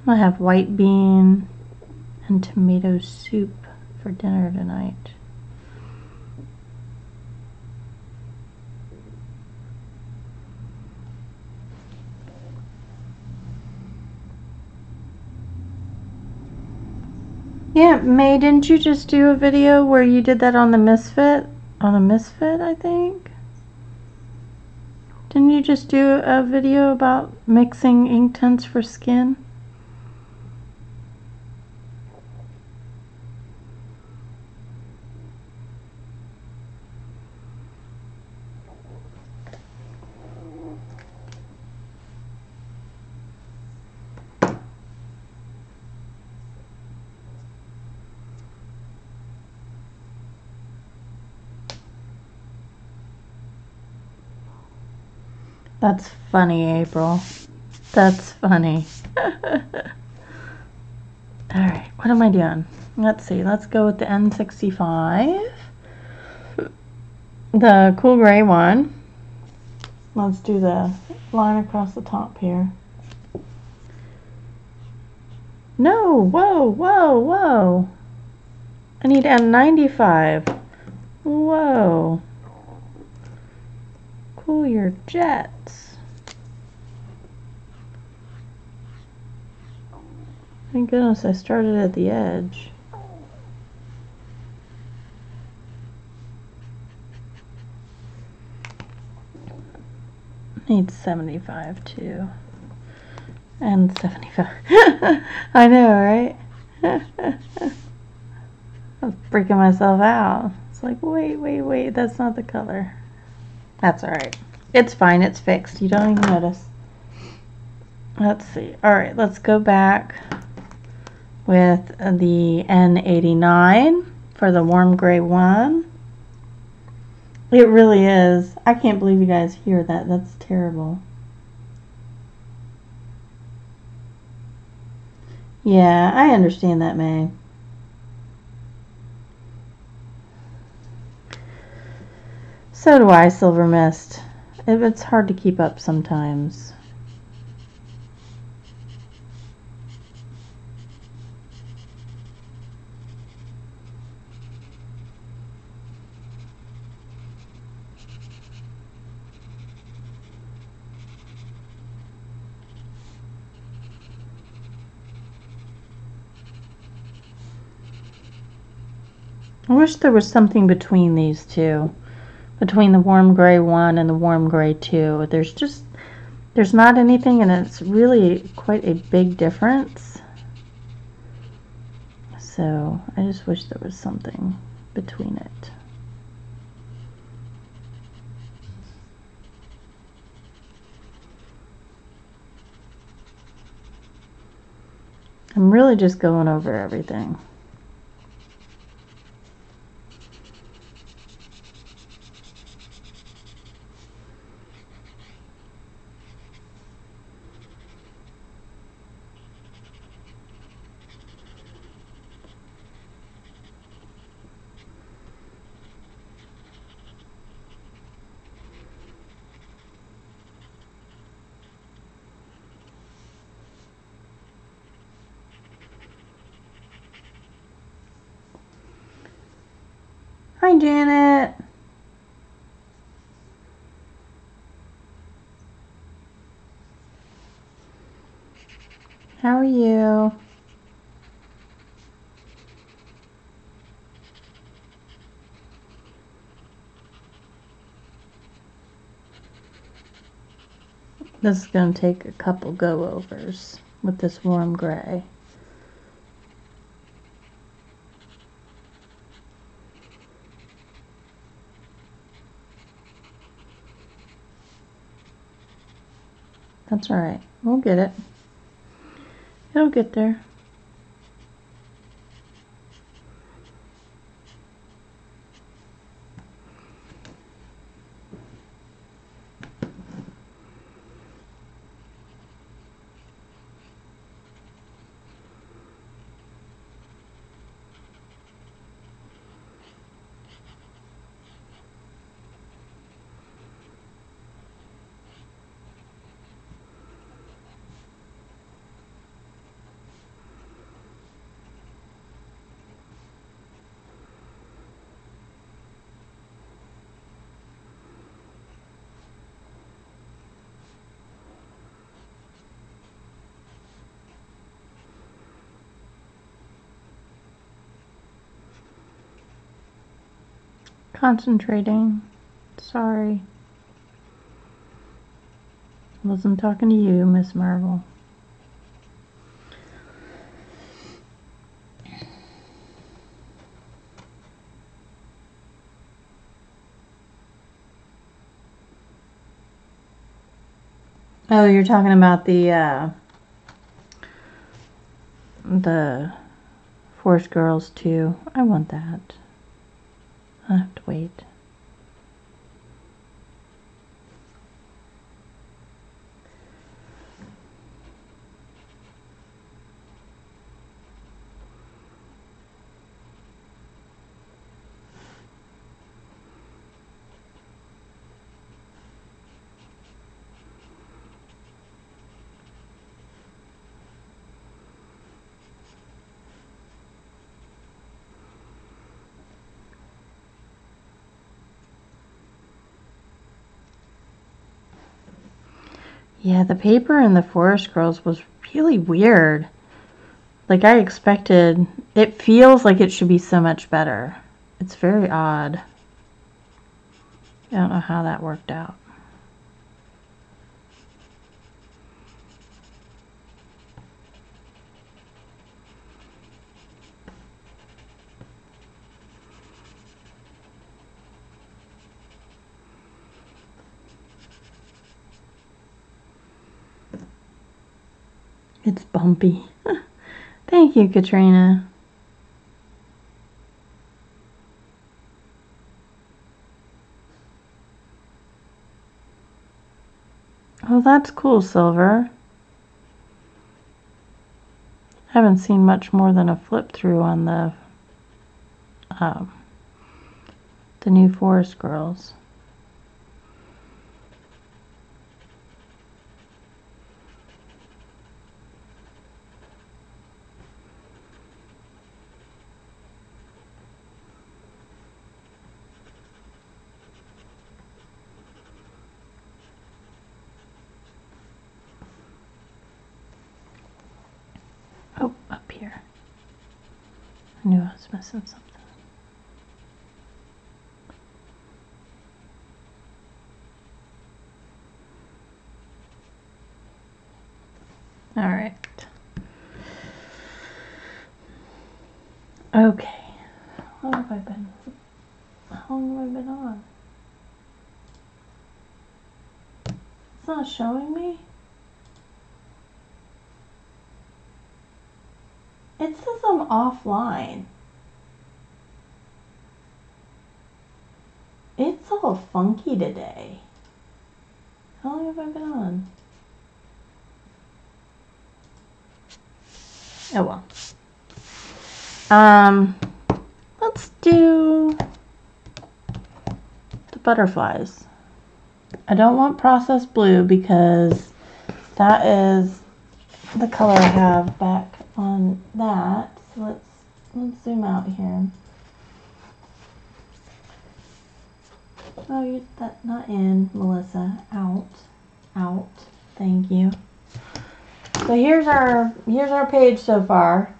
I have white bean and tomato soup for dinner tonight. Yeah, May, didn't you just do a video where you did that on the Misfit? On a Misfit, I think? Didn't you just do a video about mixing ink tints for skin? That's funny, April. That's funny. Alright, what am I doing? Let's see, let's go with the N65. The cool gray one. Let's do the line across the top here. No, whoa, whoa, whoa. I need N95. Whoa. Cool your jets. Thank goodness I started at the edge. Need 75 too. And 75. I know, right? I was freaking myself out. It's like, wait, that's not the color. That's alright. It's fine, it's fixed. You don't even notice. Let's see. Alright, let's go back with the N89 for the warm gray one. It really is. I can't believe you guys hear that. That's terrible. Yeah, I understand that, May. So do I, Silver Mist. It's hard to keep up sometimes. I wish there was something between these two. Between the warm gray 1 and the warm gray 2. There's not anything, and it's really quite a big difference. So I just wish there was something between it. I'm really just going over everything. Janet. How are you? This is going to take a couple go-overs with this warm gray. That's all right. We'll get it. It'll get there. Concentrating. Sorry. Wasn't talking to you, Miss Marvel. Oh, you're talking about the Forest Girls too. I want that. I'll have to wait. Yeah, the paper in the Forest Girls was really weird. Like I expected, it feels like it should be so much better. It's very odd. I don't know how that worked out. It's bumpy. Thank you, Katrina. Oh, that's cool, Silver. Haven't seen much more than a flip through on the new Forest Girls. Oh, up here. I knew I was missing something. All right. Okay. How long have I been on? It's not showing me. It says I'm offline. It's all funky today. How long have I been on? Oh well. Let's do the butterflies. I don't want processed blue because that is the color I have back on that. So let's zoom out here. Oh, you that not in, Melissa. Out. Out. Thank you. So here's our page so far.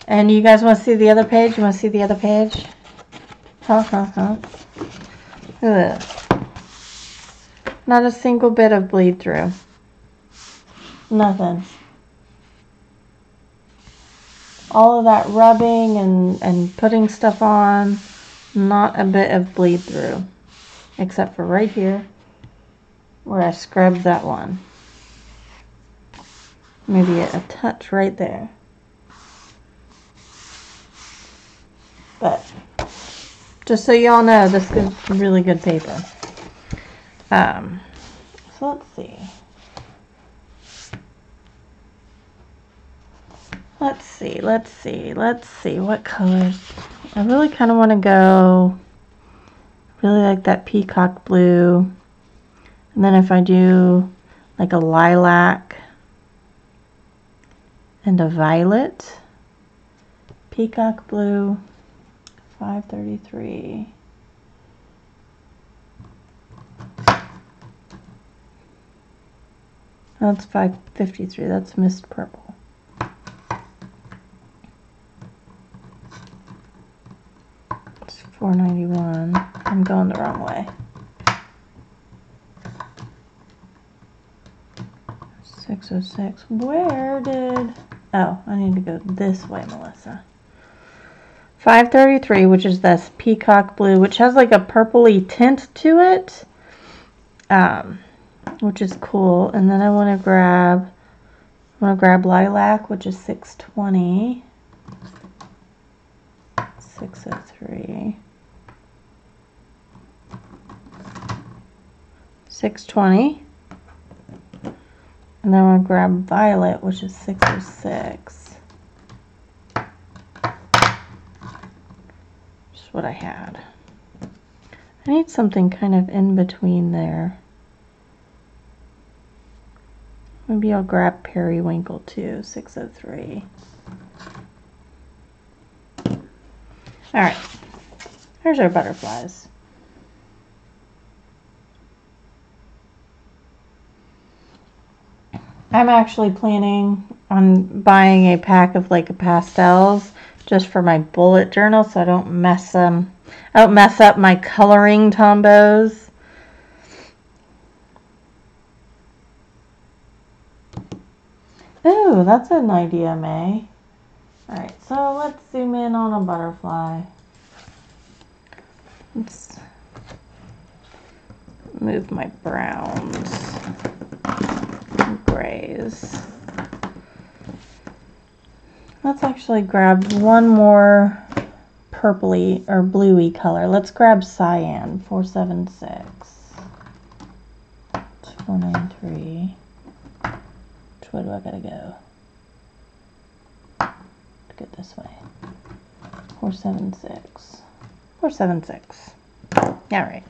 And you guys want to see the other page? You want to see the other page? Look at this. Not a single bit of bleed through. Nothing. All of that rubbing and putting stuff on, not a bit of bleed through. Except for right here, where I scrubbed that one. Maybe a touch right there. But just so y'all know, this is really good paper. So let's see. Let's see what colors. I really kind of want to go, really like that peacock blue. And then if I do like a lilac and a violet, peacock blue, 533. That's 553. That's mist purple. It's 491. I'm going the wrong way. 606. Where did... Oh, I need to go this way, Melissa. 533, which is this peacock blue, which has like a purpley tint to it. Which is cool. And then I want to grab lilac, which is 620. 603. 620. And then I want to grab violet, which is 606. Just what I had. I need something kind of in between there. Maybe I'll grab periwinkle too, 603. Alright, here's our butterflies. I'm actually planning on buying a pack of like pastels just for my bullet journal so I don't mess up my coloring tombos. Ooh, that's an idea, May. Alright, so let's zoom in on a butterfly. Let's move my browns and grays. Let's actually grab one more purpley or bluey color. Let's grab cyan, 476. 493. Which way do I gotta go? To get this way. 476. 476. Alright.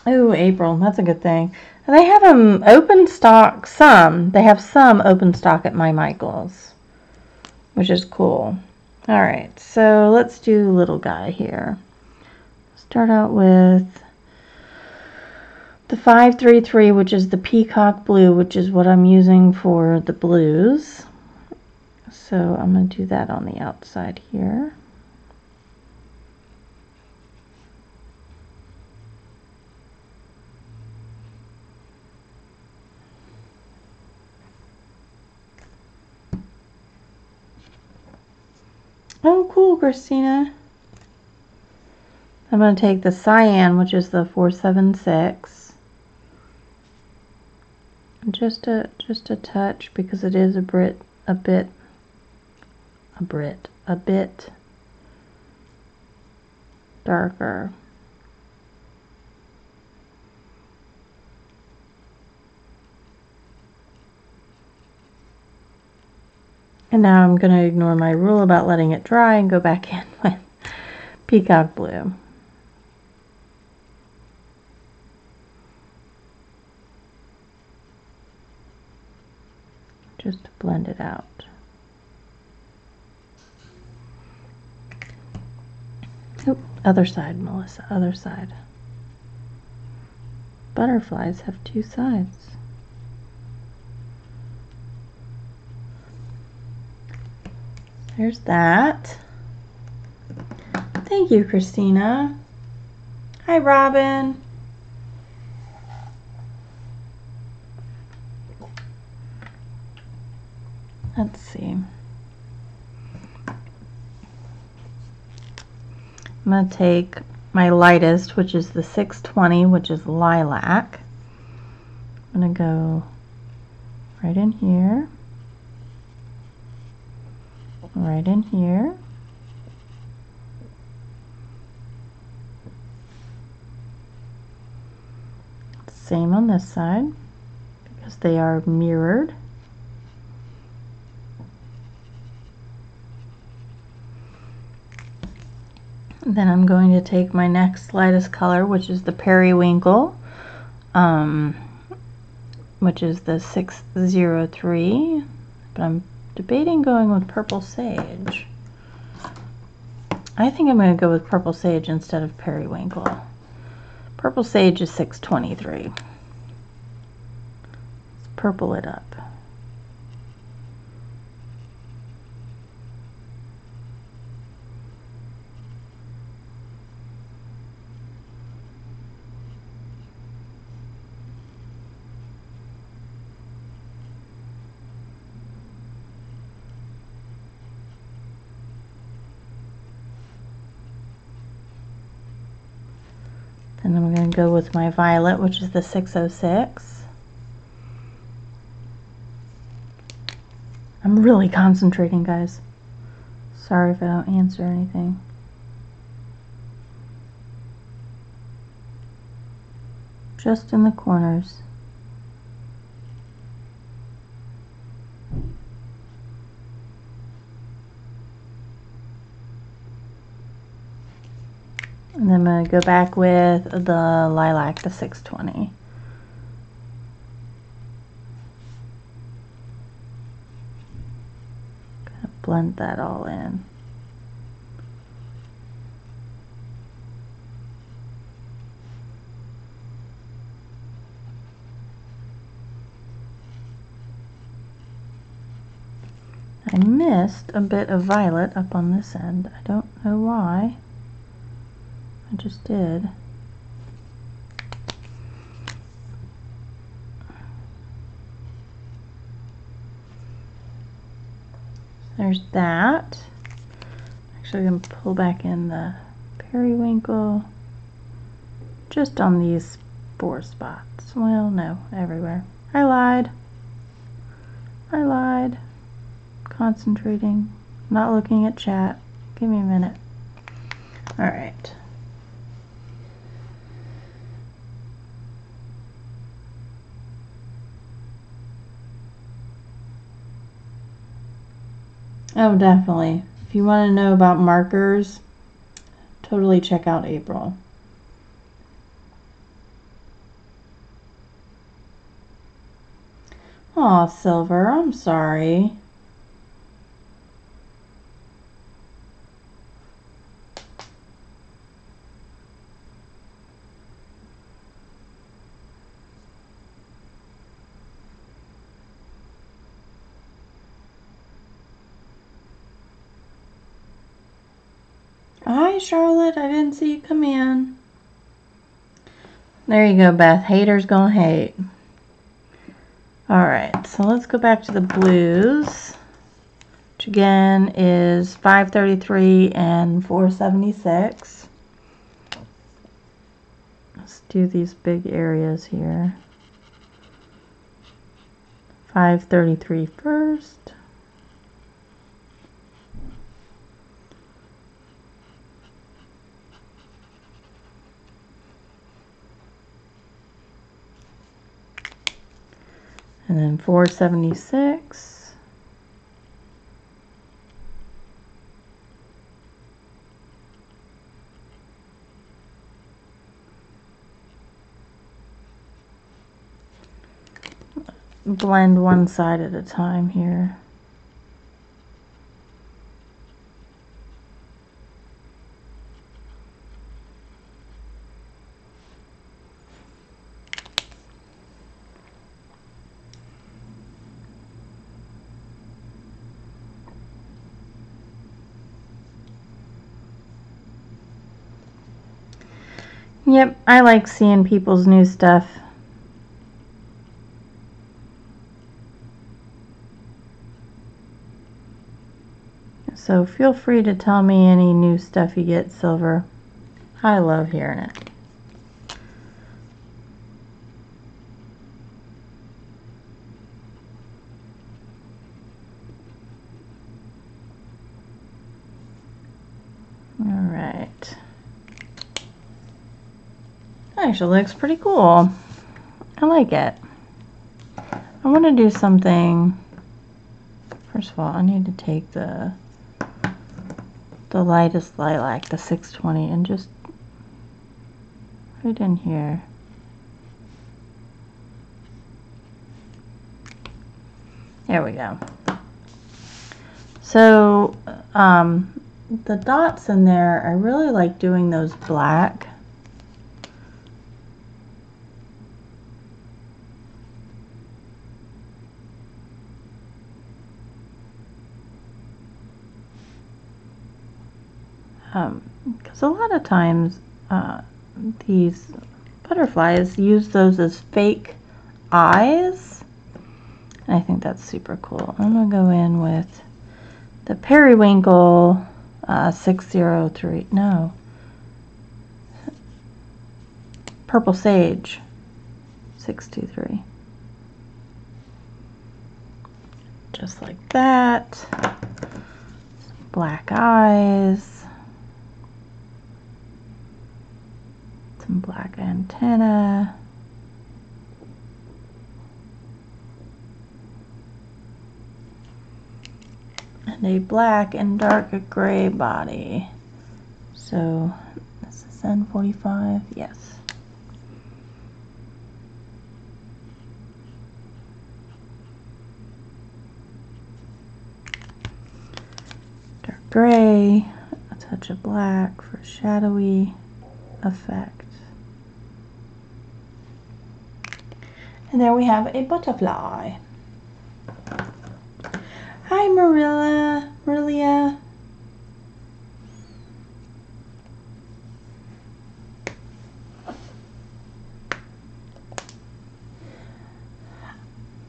Ooh, April. That's a good thing. And they have them open stock, some. They have some open stock at My Michael's, which is cool. Alright, so let's do little guy here. Start out with the 533, which is the peacock blue, which is what I'm using for the blues. So I'm going to do that on the outside here. Oh, cool, Christina. I'm going to take the cyan, which is the 476. Just a touch, because it is a bit darker. And now I'm going to ignore my rule about letting it dry and go back in with peacock blue. Just to blend it out. Other side, Melissa, other side. Butterflies have two sides. There's that. Thank you, Christina. Hi, Robin. Let's see. I'm going to take my lightest, which is the 620, which is lilac. I'm going to go right in here, right in here. Same on this side, because they are mirrored. Then I'm going to take my next lightest color, which is the periwinkle, which is the 603, but I'm debating going with purple sage. I think I'm going to go with purple sage instead of periwinkle. Purple sage is 623. Let's purple it up. Then I'm going to go with my violet, which is the 606. I'm really concentrating, guys. Sorry if I don't answer anything. Just in the corners. And then I'm going to go back with the lilac, the 620. Kind of blend that all in. I missed a bit of violet up on this end. I don't know why. I just did. There's that. Actually, I'm going to pull back in the periwinkle just on these 4 spots. Well, no, everywhere. I lied. I lied. Concentrating. Not looking at chat. Give me a minute. All right. Oh, definitely. If you want to know about markers, totally check out April. Aw, Silver, I'm sorry. Hi, Charlotte. I didn't see you come in. There you go, Beth. Haters gonna hate. Alright, so let's go back to the blues, which again is 533 and 476. Let's do these big areas here. 533 first. And then 476. Blend one side at a time here. Yep, I like seeing people's new stuff. So feel free to tell me any new stuff you get, Silver. I love hearing it. Alright. Actually looks pretty cool. I like it. I want to do something. First of all, I need to take the lightest lilac, the 620, and just right in here. There we go. So the dots in there, I really like doing those black. Because a lot of times these butterflies use those as fake eyes. And I think that's super cool. I'm going to go in with the periwinkle 603, no, purple sage 623. Just like that. Some black eyes. Some black antenna. And a black and dark gray body. So this is N45, yes. Dark gray, a touch of black for shadowy effect. And there we have a butterfly. Hi, Marilia.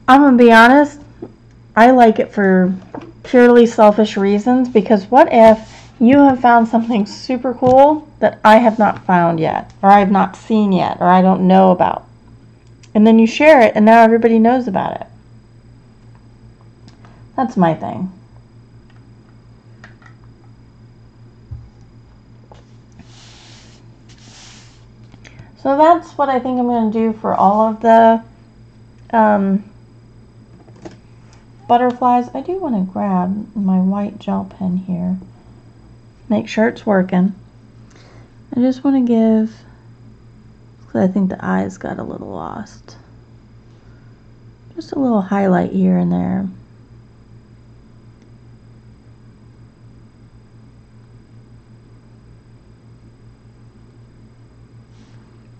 I'm gonna be honest, I like it for purely selfish reasons, because what if you have found something super cool that I have not found yet, or I have not seen yet, or I don't know about? And then you share it, and now everybody knows about it. That's my thing. So that's what I think I'm going to do for all of the butterflies. I do want to grab my white gel pen here. Make sure it's working. I just want to give, because I think the eyes got a little lost. Just a little highlight here and there.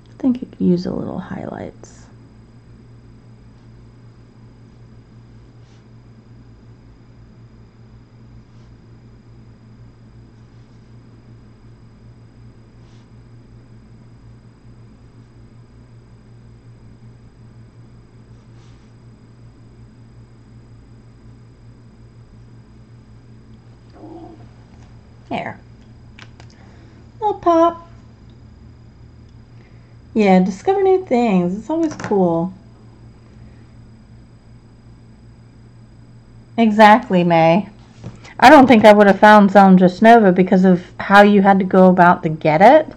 I think you could use a little highlights. There. Little pop. Yeah, discover new things. It's always cool. Exactly, May. I don't think I would have found Zemlja Snova because of how you had to go about to get it,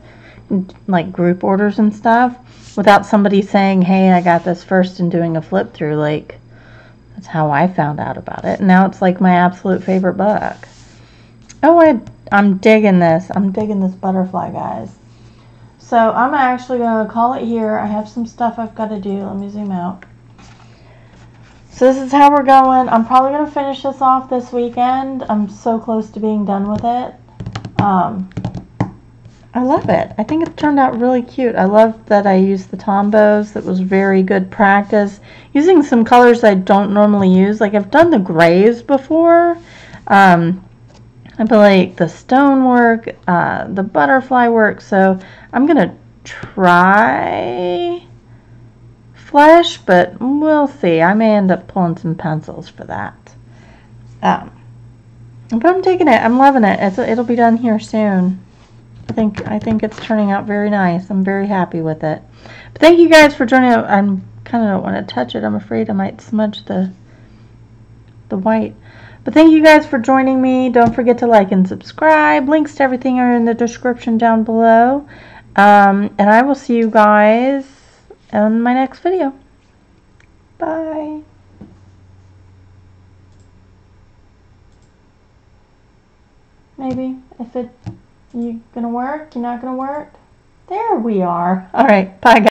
like group orders and stuff, without somebody saying, hey, I got this first, and doing a flip through. Like, that's how I found out about it. And now it's like my absolute favorite book. Oh, I'm digging this. I'm digging this butterfly, guys. So I'm actually going to call it here. I have some stuff I've got to do. Let me zoom out. So this is how we're going. I'm probably going to finish this off this weekend. I'm so close to being done with it. I love it. I think it turned out really cute. I love that I used the Tombows. That was very good practice. Using some colors I don't normally use. Like, I've done the grays before. I feel like the stonework, the butterfly work. So I'm going to try flesh, but we'll see. I may end up pulling some pencils for that. But I'm taking it. I'm loving it. It'll be done here soon. I think it's turning out very nice. I'm very happy with it. But thank you guys for joining. I kind of don't want to touch it. I'm afraid I might smudge the white. But thank you guys for joining me. Don't forget to like and subscribe. Links to everything are in the description down below. And I will see you guys in my next video. Bye. Maybe if you gonna work, you're not gonna work. There we are. All right. Bye, guys.